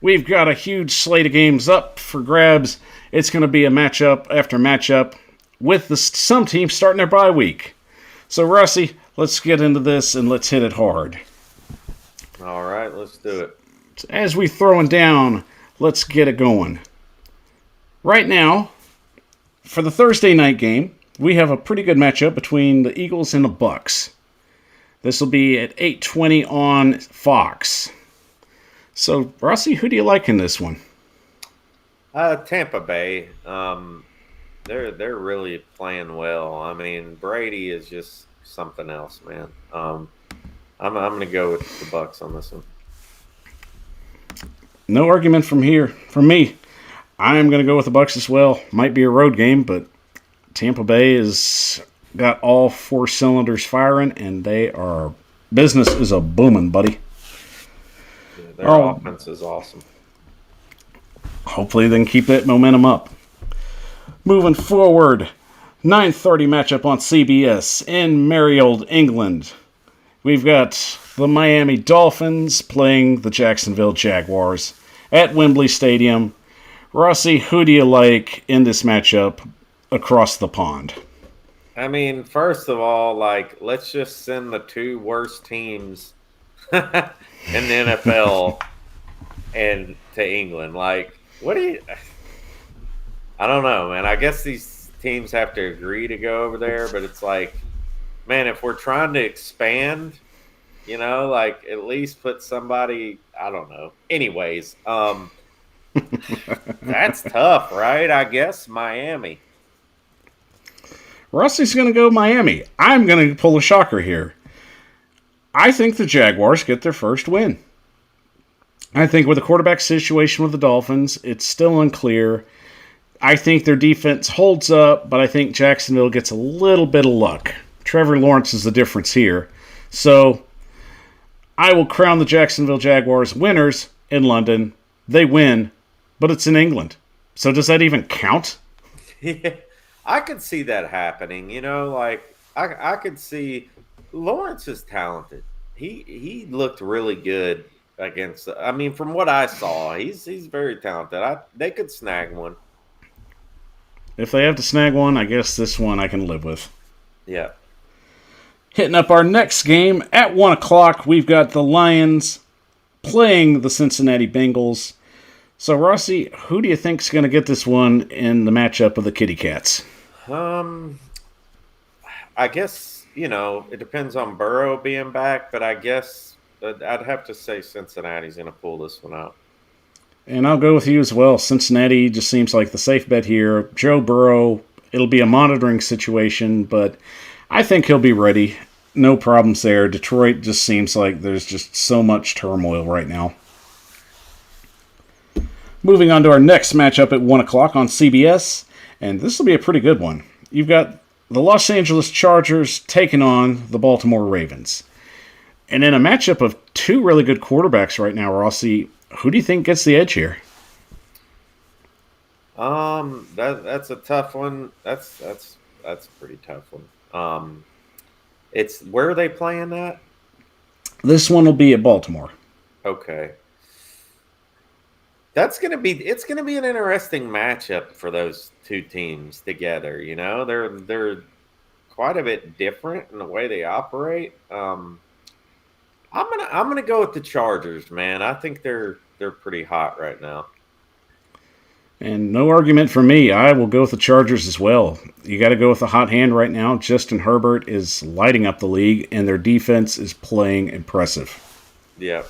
we've got a huge slate of games up for grabs. It's going to be a matchup after matchup with some teams starting their bye week. So, Rossi, let's get into this and let's hit it hard. All right, let's do it. As we throwing down, let's get it going. Right now, for the Thursday night game, we have a pretty good matchup between the Eagles and the Bucks. This will be at 8:20 on Fox. So, Rossi, who do you like in this one? Tampa Bay. They're really playing well. I mean, Brady is just something else, man. I'm going to go with the Bucks on this one. No argument from me. I'm going to go with the Bucks as well. Might be a road game, but Tampa Bay has got all four cylinders firing, and business is a booming, buddy. Yeah, their offense is awesome. Hopefully they can keep that momentum up. Moving forward, 9:30 matchup on CBS in merry old England. We've got the Miami Dolphins playing the Jacksonville Jaguars at Wembley Stadium. Rossi, who do you like in this matchup across the pond? I mean, first of all, let's just send the two worst teams in the NFL and to England. What do you? I don't know, man. I guess these teams have to agree to go over there, but it's man, if we're trying to expand, like at least put somebody, I don't know. Anyways, that's tough, right? I guess Miami. Rossi's going to go Miami. I'm going to pull a shocker here. I think the Jaguars get their first win. I think with the quarterback situation with the Dolphins, it's still unclear. I think their defense holds up, but I think Jacksonville gets a little bit of luck. Trevor Lawrence is the difference here. So I will crown the Jacksonville Jaguars winners in London. They win, but it's in England. So does that even count? Yeah, I could see that happening. Like I could see Lawrence is talented. He looked really good against. I mean, from what I saw, he's very talented. They could snag one. If they have to snag one, I guess this one I can live with. Yeah. Hitting up our next game at 1 o'clock, we've got the Lions playing the Cincinnati Bengals. So, Rossi, who do you think's going to get this one in the matchup of the Kitty Cats? I guess, it depends on Burrow being back, but I guess I'd have to say Cincinnati's going to pull this one out. And I'll go with you as well. Cincinnati just seems like the safe bet here. Joe Burrow, it'll be a monitoring situation, but I think he'll be ready. No problems there. Detroit just seems like there's just so much turmoil right now. Moving on to our next matchup at 1 o'clock on CBS, and this will be a pretty good one. You've got the Los Angeles Chargers taking on the Baltimore Ravens. And in a matchup of two really good quarterbacks right now, Rossi, who do you think gets the edge here? That's a tough one. That's a pretty tough one. It's where are they playing that? This one will be at Baltimore. Okay. It's gonna be an interesting matchup for those two teams together. They're quite a bit different in the way they operate. I'm gonna go with the Chargers, man. I think they're pretty hot right now. And no argument for me. I will go with the Chargers as well. You got to go with the hot hand right now. Justin Herbert is lighting up the league, and their defense is playing impressive. Yeah.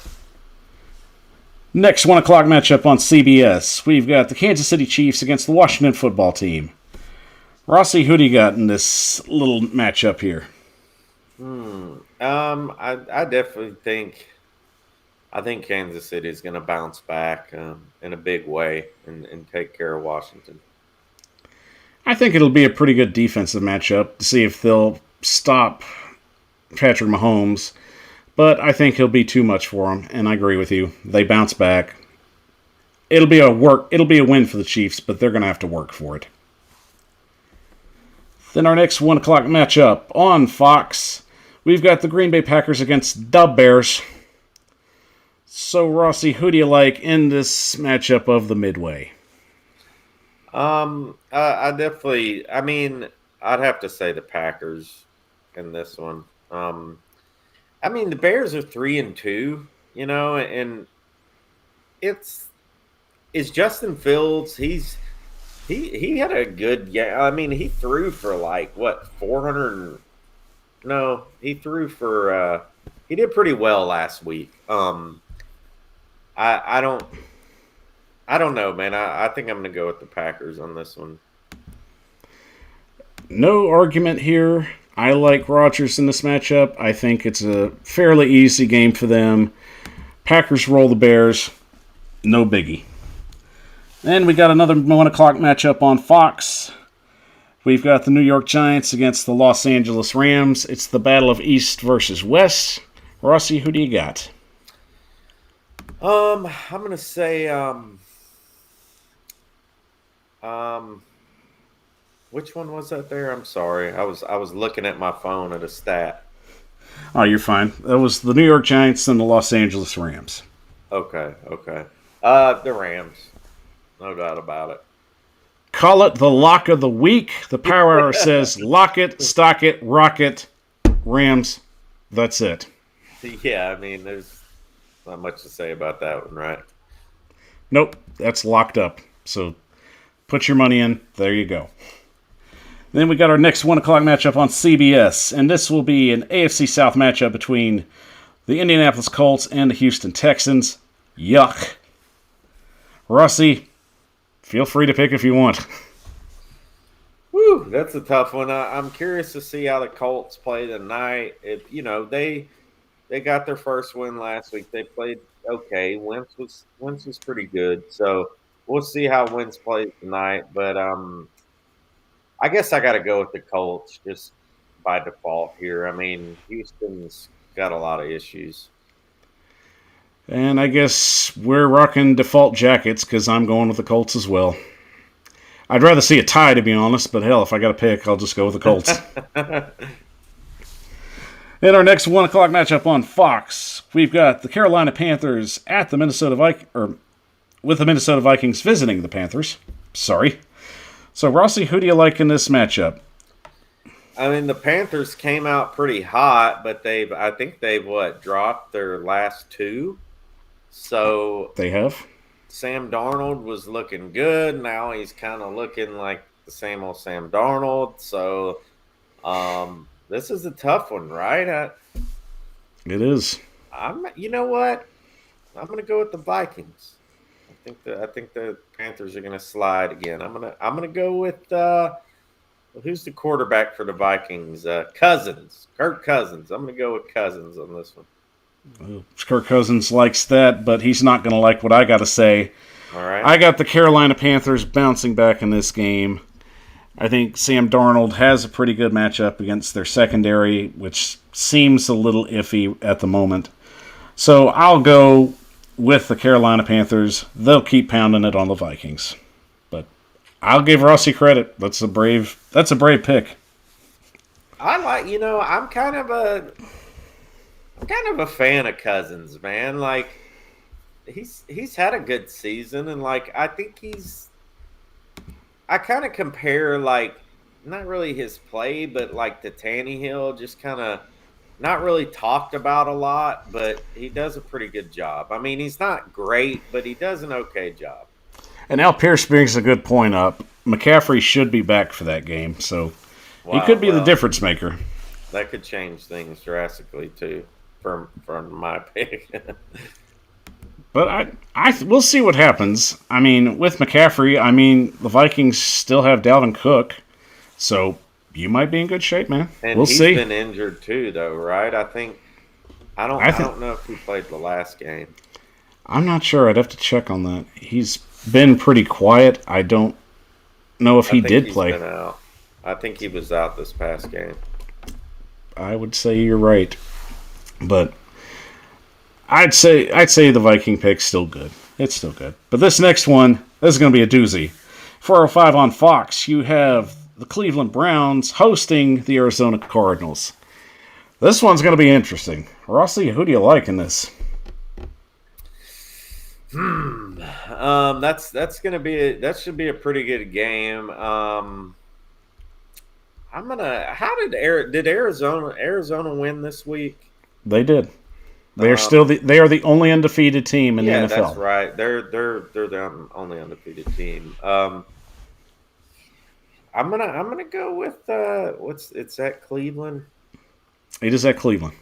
Next 1 o'clock matchup on CBS. We've got the Kansas City Chiefs against the Washington football team. Rossi, who do you got in this little matchup here? I definitely think Kansas City is going to bounce back in a big way and take care of Washington. I think it'll be a pretty good defensive matchup to see if they'll stop Patrick Mahomes. But I think he'll be too much for him, and I agree with you. They bounce back. It'll be a win for the Chiefs, but they're going to have to work for it. Then our next 1 o'clock matchup on Fox, we've got the Green Bay Packers against the Bears. So, Rossi, who do you like in this matchup of the Midway? I definitely. I mean, I'd have to say the Packers in this one. The Bears are 3-2, and it's Justin Fields. He had a good game. I mean, he threw for 400. No, he threw for. He did pretty well last week. I don't know, man. I think I'm going to go with the Packers on this one. No argument here. I like Rodgers in this matchup. I think it's a fairly easy game for them. Packers roll the Bears. No biggie. Then we got another 1 o'clock matchup on Fox. We've got the New York Giants against the Los Angeles Rams. It's the battle of East versus West. Rossi, who do you got? I'm going to say which one was that there? I'm sorry. I was looking at my phone at a stat. Oh, you're fine. That was the New York Giants and the Los Angeles Rams. Okay. The Rams. No doubt about it. Call it the lock of the week. The Power Hour says lock it, stock it, rock it, Rams. That's it. Yeah, there's not much to say about that one, right? Nope, that's locked up. So put your money in. There you go. Then we got our next 1 o'clock matchup on CBS, and this will be an AFC South matchup between the Indianapolis Colts and the Houston Texans. Yuck. Rossi, feel free to pick if you want. Whew, that's a tough one. I'm curious to see how the Colts play tonight. If they got their first win last week, they played okay. Wentz was pretty good, so we'll see how Wentz plays tonight. But I guess I got to go with the Colts just by default here. I mean, Houston's got a lot of issues. And I guess we're rocking default jackets because I'm going with the Colts as well. I'd rather see a tie, to be honest, but hell, if I got to pick, I'll just go with the Colts. In our next 1 o'clock matchup on Fox, we've got the Carolina Panthers at the with the Minnesota Vikings visiting the Panthers. Sorry. So, Rossi, who do you like in this matchup? I mean, the Panthers came out pretty hot, but I think they've dropped their last two. So They have. Sam Darnold was looking good. Now he's kind of looking like the same old Sam Darnold. So this is a tough one, right? It is. You know what? I'm going to go with the Vikings. I think the Panthers are going to slide again. I'm going to go with who's the quarterback for the Vikings? Cousins, Kirk Cousins. I'm going to go with Cousins on this one. Kirk Cousins likes that, but he's not going to like what I got to say. All right. I got the Carolina Panthers bouncing back in this game. I think Sam Darnold has a pretty good matchup against their secondary, which seems a little iffy at the moment. So I'll go with the Carolina Panthers. They'll keep pounding it on the Vikings. But I'll give Rossi credit. That's a brave pick. I'm kind of a fan of Cousins, man. Like he's had a good season, and like I think I kind of compare like not really his play, but like to Tannehill, just kind of not really talked about a lot, but he does a pretty good job. I mean, he's not great, but he does an okay job. And Al Pierce brings a good point up. McCaffrey should be back for that game, so he could be the difference maker. That could change things drastically too, from my pick. But we'll see what happens. I mean, with McCaffrey, the Vikings still have Dalvin Cook, so you might be in good shape, man. And we'll see. He's been injured too, though, right? I don't know if he played the last game. I'm not sure. I'd have to check on that. He's been pretty quiet. I don't know if he did play. Been out. I think he was out this past game. I would say you're right, but I'd say the Viking pick's still good. It's still good. But this next one, this is going to be a doozy. 4:05 on Fox, you have the Cleveland Browns hosting the Arizona Cardinals. This one's going to be interesting. Rossi, who do you like in this? That should be a pretty good game. Did Arizona win this week? They did. They are the only undefeated team in the NFL. Yeah, that's right. They're the only undefeated team. I'm gonna go with it's at Cleveland. It is at Cleveland.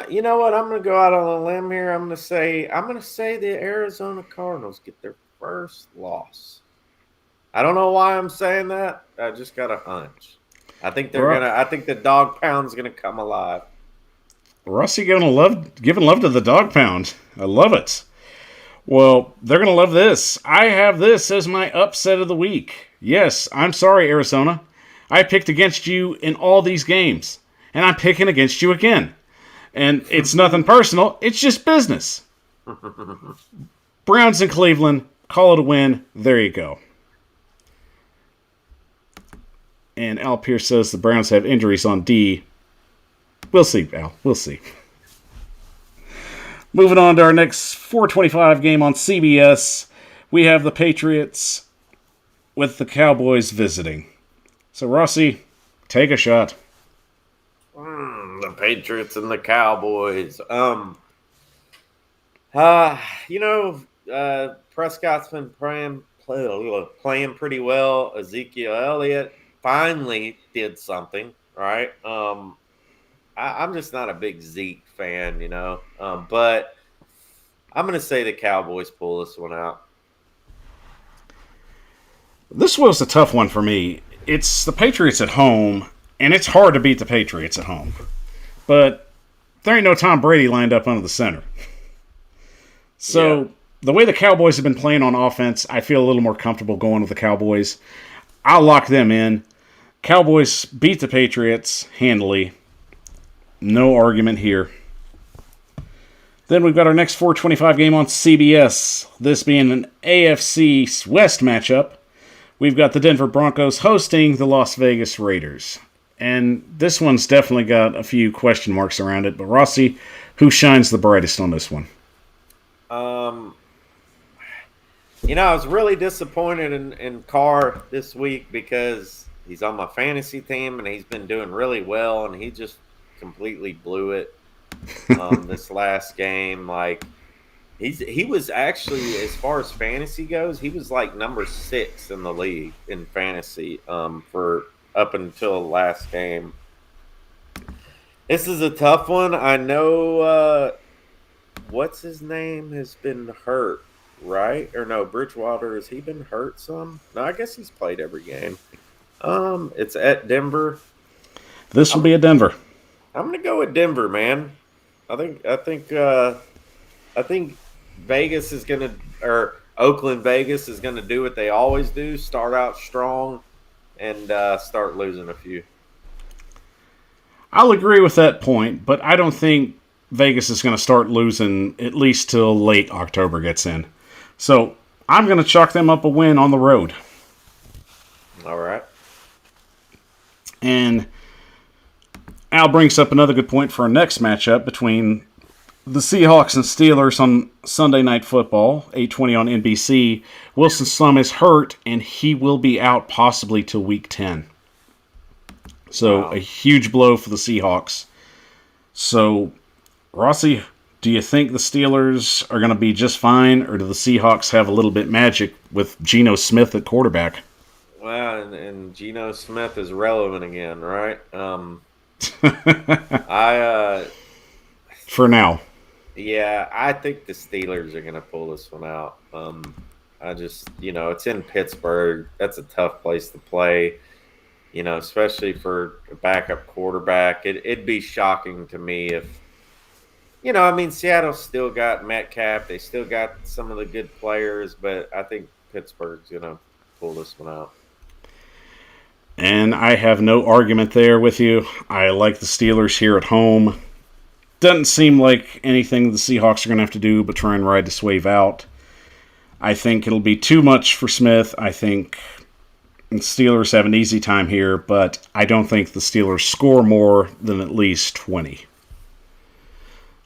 You know what? I'm gonna go out on a limb here. I'm gonna say the Arizona Cardinals get their first loss. I don't know why I'm saying that. I just got a hunch. I think I think the dog pound's gonna come alive. Rossi giving love to the dog pound. I love it. Well, they're going to love this. I have this as my upset of the week. Yes, I'm sorry, Arizona. I picked against you in all these games, and I'm picking against you again. And it's nothing personal. It's just business. Browns in Cleveland. Call it a win. There you go. And Al Pierce says the Browns have injuries on D. We'll see, Al. We'll see. Moving on to our next 4:25 game on CBS, we have the Patriots with the Cowboys visiting. So, Rossi, take a shot. The Patriots and the Cowboys. Prescott's been playing pretty well. Ezekiel Elliott finally did something, right? I'm just not a big Zeke fan, but I'm going to say the Cowboys pull this one out. This was a tough one for me. It's the Patriots at home, and it's hard to beat the Patriots at home. But there ain't no Tom Brady lined up under the center. So, Yeah. the way the Cowboys have been playing on offense, I feel a little more comfortable going with the Cowboys. I'll lock them in. Cowboys beat the Patriots handily. No argument here. Then we've got our next 425 game on CBS. This being an AFC West matchup. We've got the Denver Broncos hosting the Las Vegas Raiders. And this one's definitely got a few question marks around it. But Rossi, who shines the brightest on this one? I was really disappointed in Carr this week because he's on my fantasy team and he's been doing really well, and he just completely blew it this last game. Like he was actually, as far as fantasy goes, he was like number 6 in the league in fantasy for up until last game. This is a tough one. I know what's his name has been hurt, right? Or no, Bridgewater, has he been hurt some? No, I guess he's played every game. It's at Denver. This will be at Denver. I'm gonna go with Denver, man. I think Vegas is gonna, or Oakland Vegas is gonna do what they always do: start out strong and start losing a few. I'll agree with that point, but I don't think Vegas is going to start losing at least till late October gets in. So I'm going to chalk them up a win on the road. All right. And Al brings up another good point for our next matchup between the Seahawks and Steelers on Sunday Night Football, 8:20 on NBC. Wilson's thumb is hurt, and he will be out possibly till Week 10. So Wow. a huge blow for the Seahawks. So, Rossi, do you think the Steelers are going to be just fine, or do the Seahawks have a little bit magic with Geno Smith at quarterback? Well, and Geno Smith is relevant again, right? For now. Yeah, I think the Steelers are going to pull this one out. I just, it's in Pittsburgh. That's a tough place to play, especially for a backup quarterback. It'd be shocking to me if, Seattle's still got Metcalf. They still got some of the good players, but I think Pittsburgh's going to pull this one out. And I have no argument there with you. I like the Steelers here at home. Doesn't seem like anything the Seahawks are going to have to do but try and ride this wave out. I think it'll be too much for Smith. I think the Steelers have an easy time here, but I don't think the Steelers score more than at least 20.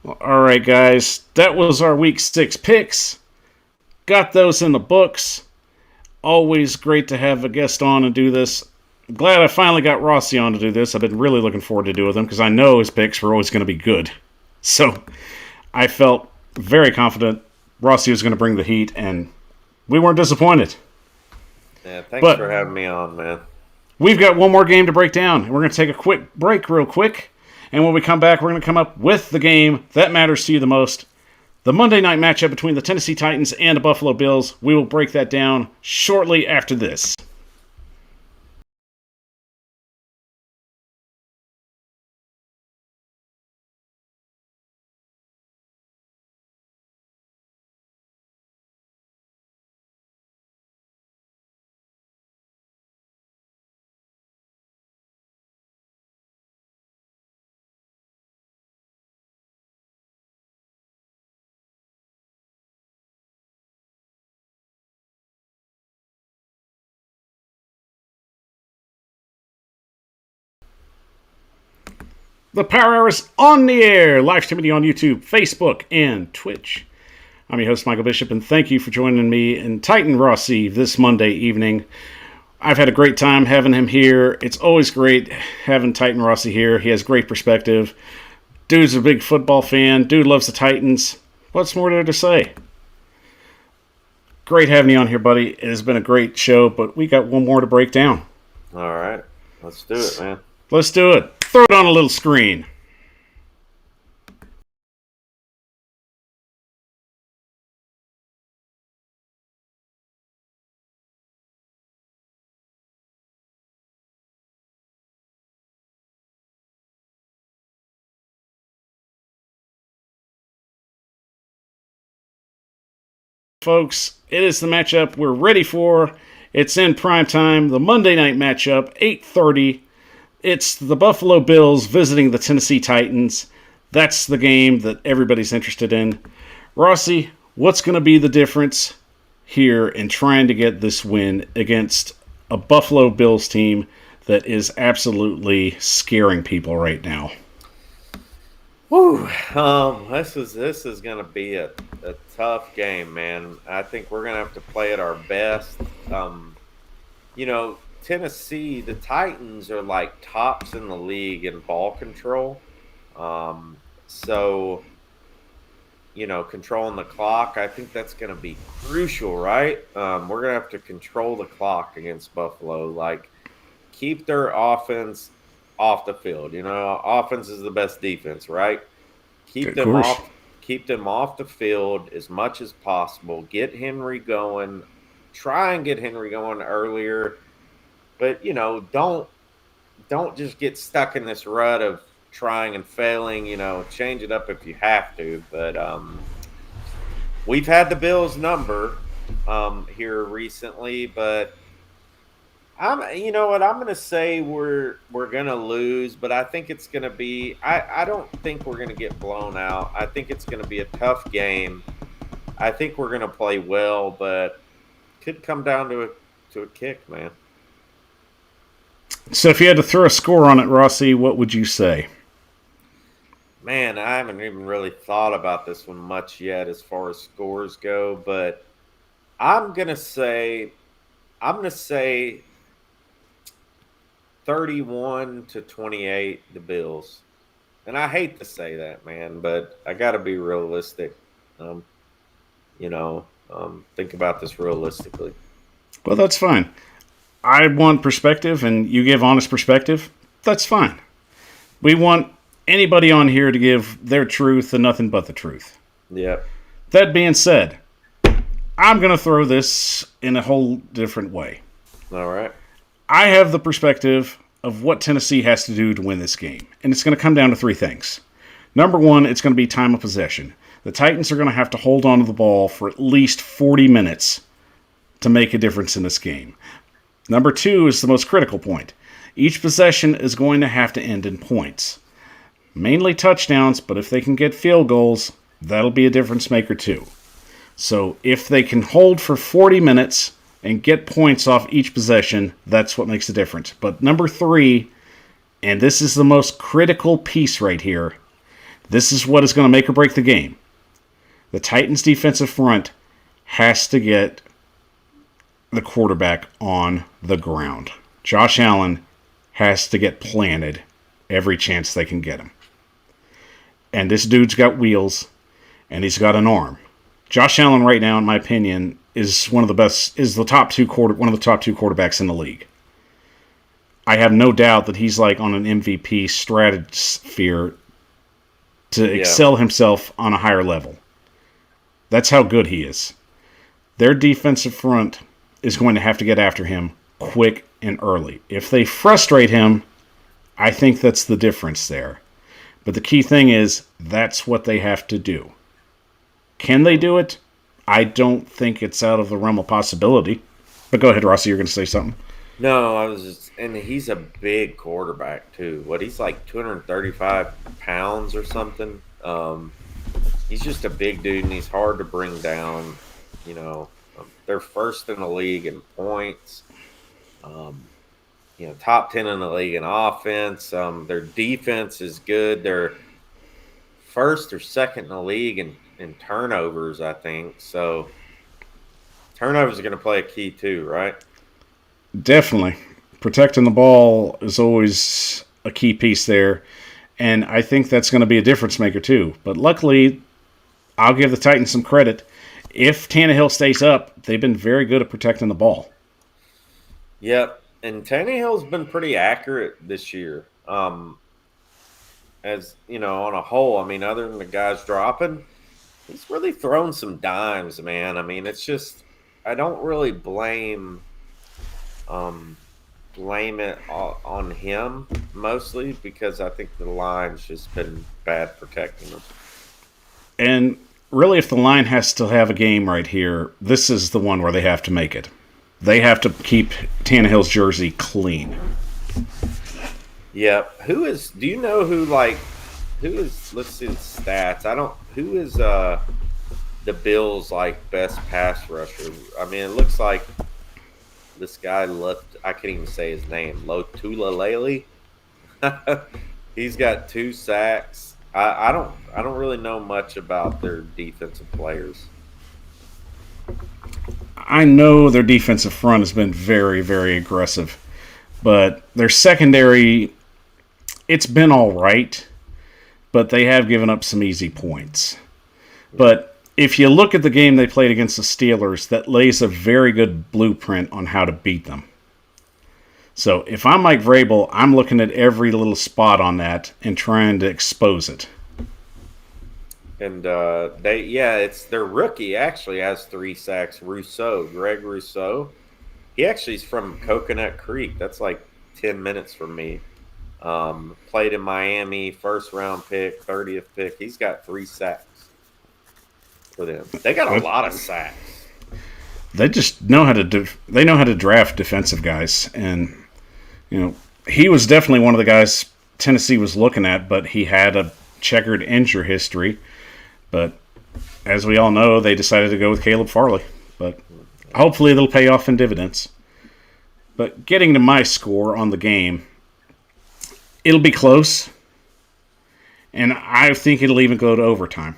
Well, all right, guys. That was our Week 6 picks. Got those in the books. Always great to have a guest on and do this. I'm glad I finally got Rossi on to do this. I've been really looking forward to do with him because I know his picks were always going to be good. So I felt very confident Rossi was going to bring the heat, and we weren't disappointed. Yeah, thanks for having me on, man. We've got one more game to break down. We're going to take a quick break real quick, and when we come back, we're going to come up with the game that matters to you the most. The Monday night matchup between the Tennessee Titans and the Buffalo Bills. We will break that down shortly after this. The Power Hour is on the air, live streaming on YouTube, Facebook, and Twitch. I'm your host, Michael Bishop, and thank you for joining me and Titan Rossi this Monday evening. I've had a great time having him here. It's always great having Titan Rossi here. He has great perspective. Dude's a big football fan. Dude loves the Titans. What's more there to say? Great having you on here, buddy. It has been a great show, but we got one more to break down. All right. Let's do it, man. Let's do it. Throw it on a little screen. Folks, it is the matchup we're ready for. It's in prime time, the Monday night matchup, 8:30. It's the Buffalo Bills visiting the Tennessee Titans. That's the game that everybody's interested in. Rossi, what's going to be the difference here in trying to get this win against a Buffalo Bills team that is absolutely scaring people right now? Whew. This is gonna be a tough game, man. I think we're gonna have to play at our best. Tennessee, the Titans are like tops in the league in ball control. So controlling the clock, I think that's gonna be crucial, right? We're gonna have to control the clock against Buffalo, like keep their offense off the field. Offense is the best defense, right? Keep Of them course. off the field as much as possible. Get Henry going. Try and get Henry going earlier, but don't just get stuck in this rut of trying and failing. Change it up if you have to. But we've had the Bills number here recently, but you know what? I'm gonna say we're gonna lose, but I think it's gonna be. I don't think we're gonna get blown out. I think it's gonna be a tough game. I think we're gonna play well, but could come down to a kick, man. So if you had to throw a score on it, Rossi, what would you say? Man, I haven't even really thought about this one much yet as far as scores go, but I'm gonna say I'm gonna say 31-28, the Bills. And I hate to say that, man, but I got to be realistic. Um, think about this realistically. Well, that's fine. I want perspective, and you give honest perspective. That's fine. We want anybody on here to give their truth and nothing but the truth. Yep. That being said, I'm going to throw this in a whole different way. All right. I have the perspective of what Tennessee has to do to win this game, and it's going to come down to three things. Number one, it's going to be time of possession. The Titans are going to have to hold on to the ball for at least 40 minutes to make a difference in this game. Number two is the most critical point. Each possession is going to have to end in points. Mainly touchdowns, but if they can get field goals, that'll be a difference maker too. So if they can hold for 40 minutes and get points off each possession, that's what makes the difference. But number three, and this is the most critical piece right here, this is what is going to make or break the game. The Titans' defensive front has to get the quarterback on the ground. Josh Allen has to get planted every chance they can get him. And this dude's got wheels, and he's got an arm. Josh Allen right now, in my opinion, is one of the best, is one of the top two quarterbacks in the league. I have no doubt that he's like on an MVP stratosphere to excel himself on a higher level. That's how good he is. Their defensive front is going to have to get after him quick and early. If they frustrate him, I think that's the difference there. But the key thing is, that's what they have to do. Can they do it? I don't think it's out of the realm of possibility. But go ahead, Rossi, you're going to say something. No, and he's a big quarterback too. He's like 235 pounds or something. He's just a big dude, and he's hard to bring down. They're first in the league in points. Top 10 in the league in offense. Their defense is good. They're first or second in the league in turnovers, I think. So turnovers are going to play a key too, right? Definitely. Protecting the ball is always a key piece there. And I think that's going to be a difference maker too. But luckily, I'll give the Titans some credit. If Tannehill stays up, they've been very good at protecting the ball. Yep. And Tannehill's been pretty accurate this year. As you know, on a whole, I mean, other than the guys dropping, he's really thrown some dimes, man. I mean, it's just I don't really um blame it on him mostly because I think the line's just been bad protecting him. And really, if the line has to have a game right here, this is the one where they have to make it. They have to keep Tannehill's jersey clean. Yeah. Who is? Do you know who like? Who is? Let's see the stats. I don't. Who is the Bills like best pass rusher? I mean, it looks like this guy left. I can't even say his name. Lotula Laley. He's got 2 sacks. I don't really know much about their defensive players. I know their defensive front has been very, very aggressive, but their secondary, it's been all right, but they have given up some easy points. But if you look at the game they played against the Steelers, that lays a very good blueprint on how to beat them. So if I'm Mike Vrabel, I'm looking at every little spot on that and trying to expose it. And it's their rookie actually has 3 sacks. Greg Rousseau. He actually is from Coconut Creek. That's like 10 minutes from me. Played in Miami, first round pick, 30th pick. He's got 3 sacks for them. They got a lot of sacks. They just know how to they know how to draft defensive guys, and he was definitely one of the guys Tennessee was looking at, but he had a checkered injury history. But as we all know, they decided to go with Caleb Farley. But hopefully it'll pay off in dividends. But getting to my score on the game, it'll be close. And I think it'll even go to overtime.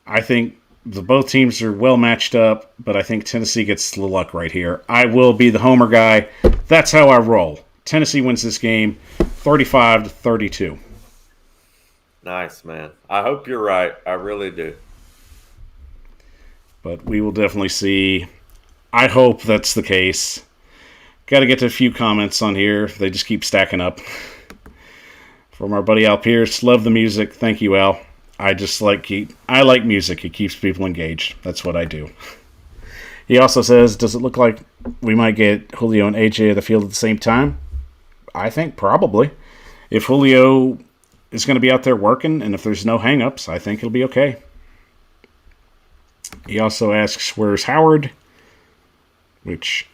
I think both teams are well matched up, but I think Tennessee gets the luck right here. I will be the homer guy. That's how I roll. Tennessee wins this game 35-32. Nice, man. I hope you're right. I really do. But we will definitely see. I hope that's the case. Got to get to a few comments on here. They just keep stacking up. From our buddy Al Pierce, love the music. Thank you, Al. I like music. It keeps people engaged. That's what I do. He also says, does it look like we might get Julio and AJ at the field at the same time? I think probably. If Julio is going to be out there working, and if there's no hang-ups, I think it'll be okay. He also asks, where's Howard? Which,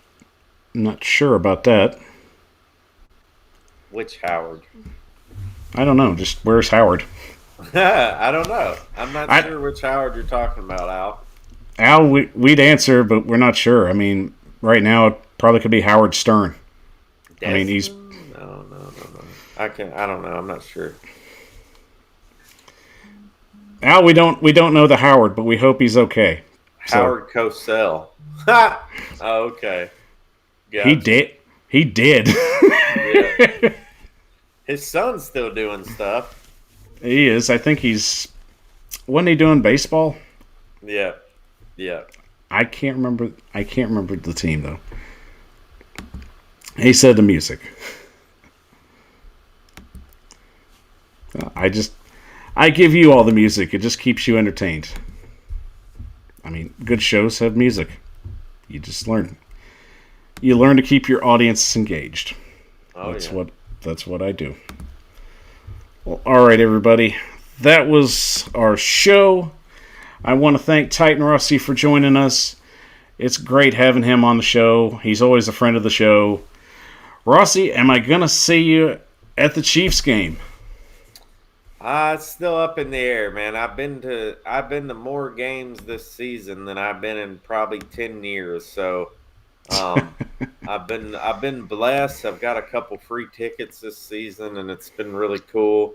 I'm not sure about that. Which Howard? I don't know. Just, where's Howard? I don't know. I'm not sure which Howard you're talking about, Al. Al, we'd answer, but we're not sure. I mean, right now, it probably could be Howard Stern. Desmond? I mean, he's... No. I don't know. I'm not sure. Al, we don't know the Howard, but we hope he's okay. Howard Cosell. Oh, okay. Gotcha. He did. Yeah. His son's still doing stuff. He is. I think wasn't he doing baseball? Yeah. I can't remember the team though. He said the music. I give you all the music. It just keeps you entertained. I mean, good shows have music. You just learn. You learn to keep your audience engaged. That's what I do. Well, all right, everybody. That was our show. I want to thank Titan Rossi for joining us. It's great having him on the show. He's always a friend of the show. Rossi, am I going to see you at the Chiefs game? It's still up in the air, man. I've been to more games this season than I've been in probably 10 years. So I've been blessed. I've got a couple free tickets this season, and it's been really cool.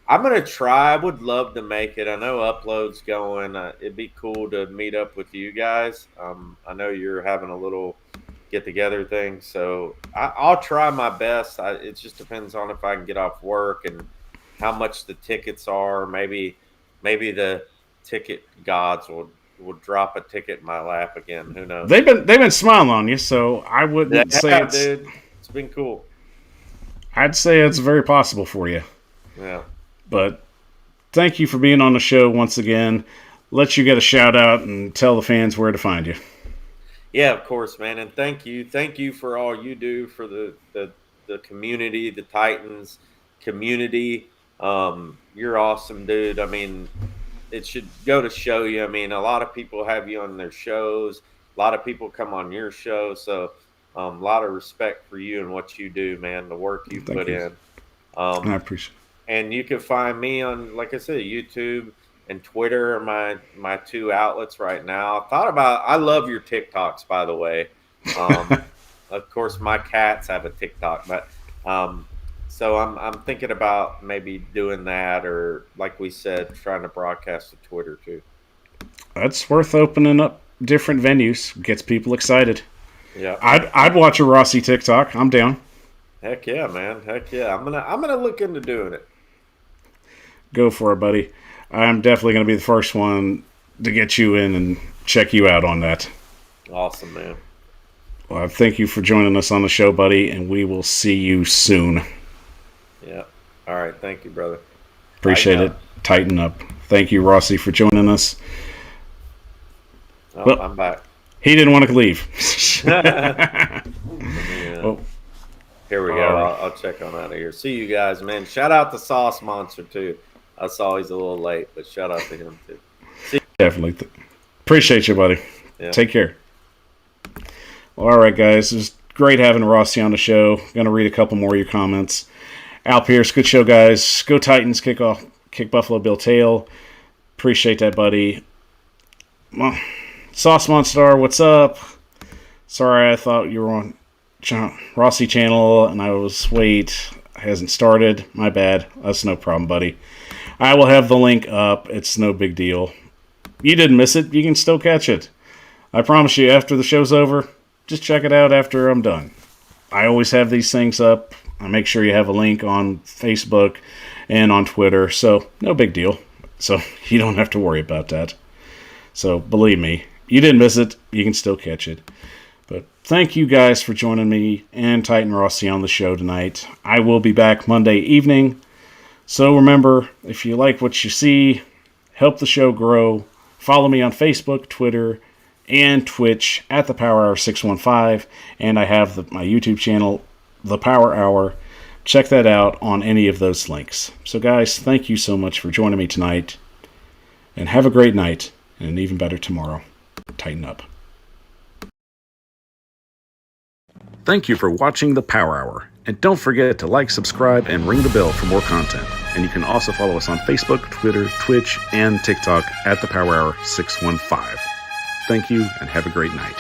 I'm gonna try. I would love to make it. I know Upload's going. It'd be cool to meet up with you guys. I know you're having a little get together thing, so I'll try my best. It just depends on if I can get off work and how much the tickets are. Maybe the ticket gods will will drop a ticket in my lap again. Who knows? They've been smiling on you, so I wouldn't say it's. Dude, it's been cool. I'd say it's very possible for you. Yeah. But thank you for being on the show once again. Let you get a shout out and tell the fans where to find you. Yeah, of course, man. And thank you for all you do for the community, the Titans community. You're awesome, dude. I mean, it should go to show you. I mean, a lot of people have you on their shows. A lot of people come on your show. So a lot of respect for you and what you do, man, the work you put in. I appreciate it. And you can find me on, like I said, YouTube and Twitter are my two outlets right now. I love your TikToks, by the way. Of course, my cats have a TikTok, but so I'm thinking about maybe doing that, or like we said, trying to broadcast to Twitter too. That's worth opening up different venues. Gets people excited. Yeah, I'd watch a Rossi TikTok. I'm down. Heck yeah, man. Heck yeah. I'm gonna look into doing it. Go for it, buddy. I'm definitely going to be the first one to get you in and check you out on that. Awesome, man. Well, thank you for joining us on the show, buddy, and we will see you soon. Yeah. All right. Thank you, brother. Appreciate it. Tighten up. Thank you, Rossi, for joining us. Oh, well, I'm back. He didn't want to leave. Here we go. Right. I'll check on out of here. See you guys, man. Shout out to Sauce Monster, too. I saw he's a little late, but shout out to him, too. Definitely. Appreciate you, buddy. Yeah. Take care. All right, guys. It was great having Rossi on the show. Going to read a couple more of your comments. Al Pierce, good show, guys. Go Titans. Kick Buffalo Bill tail. Appreciate that, buddy. Well, Sauce Monster, what's up? Sorry, I thought you were on Rossi channel, and I was, hasn't started. My bad. That's no problem, buddy. I will have the link up. It's no big deal. You didn't miss it. You can still catch it. I promise you, after the show's over, just check it out after I'm done. I always have these things up. I make sure you have a link on Facebook and on Twitter, so no big deal. So you don't have to worry about that. So believe me, you didn't miss it. You can still catch it. But thank you guys for joining me and Titan Rossi on the show tonight. I will be back Monday evening. So remember, if you like what you see, help the show grow. Follow me on Facebook, Twitter, and Twitch at The Power Hour 615. And I have my YouTube channel, The Power Hour. Check that out on any of those links. So guys, thank you so much for joining me tonight. And have a great night and an even better tomorrow. Tighten up. Thank you for watching The Power Hour. And don't forget to like, subscribe, and ring the bell for more content. And you can also follow us on Facebook, Twitter, Twitch, and TikTok at The Power Hour 615. Thank you, and have a great night.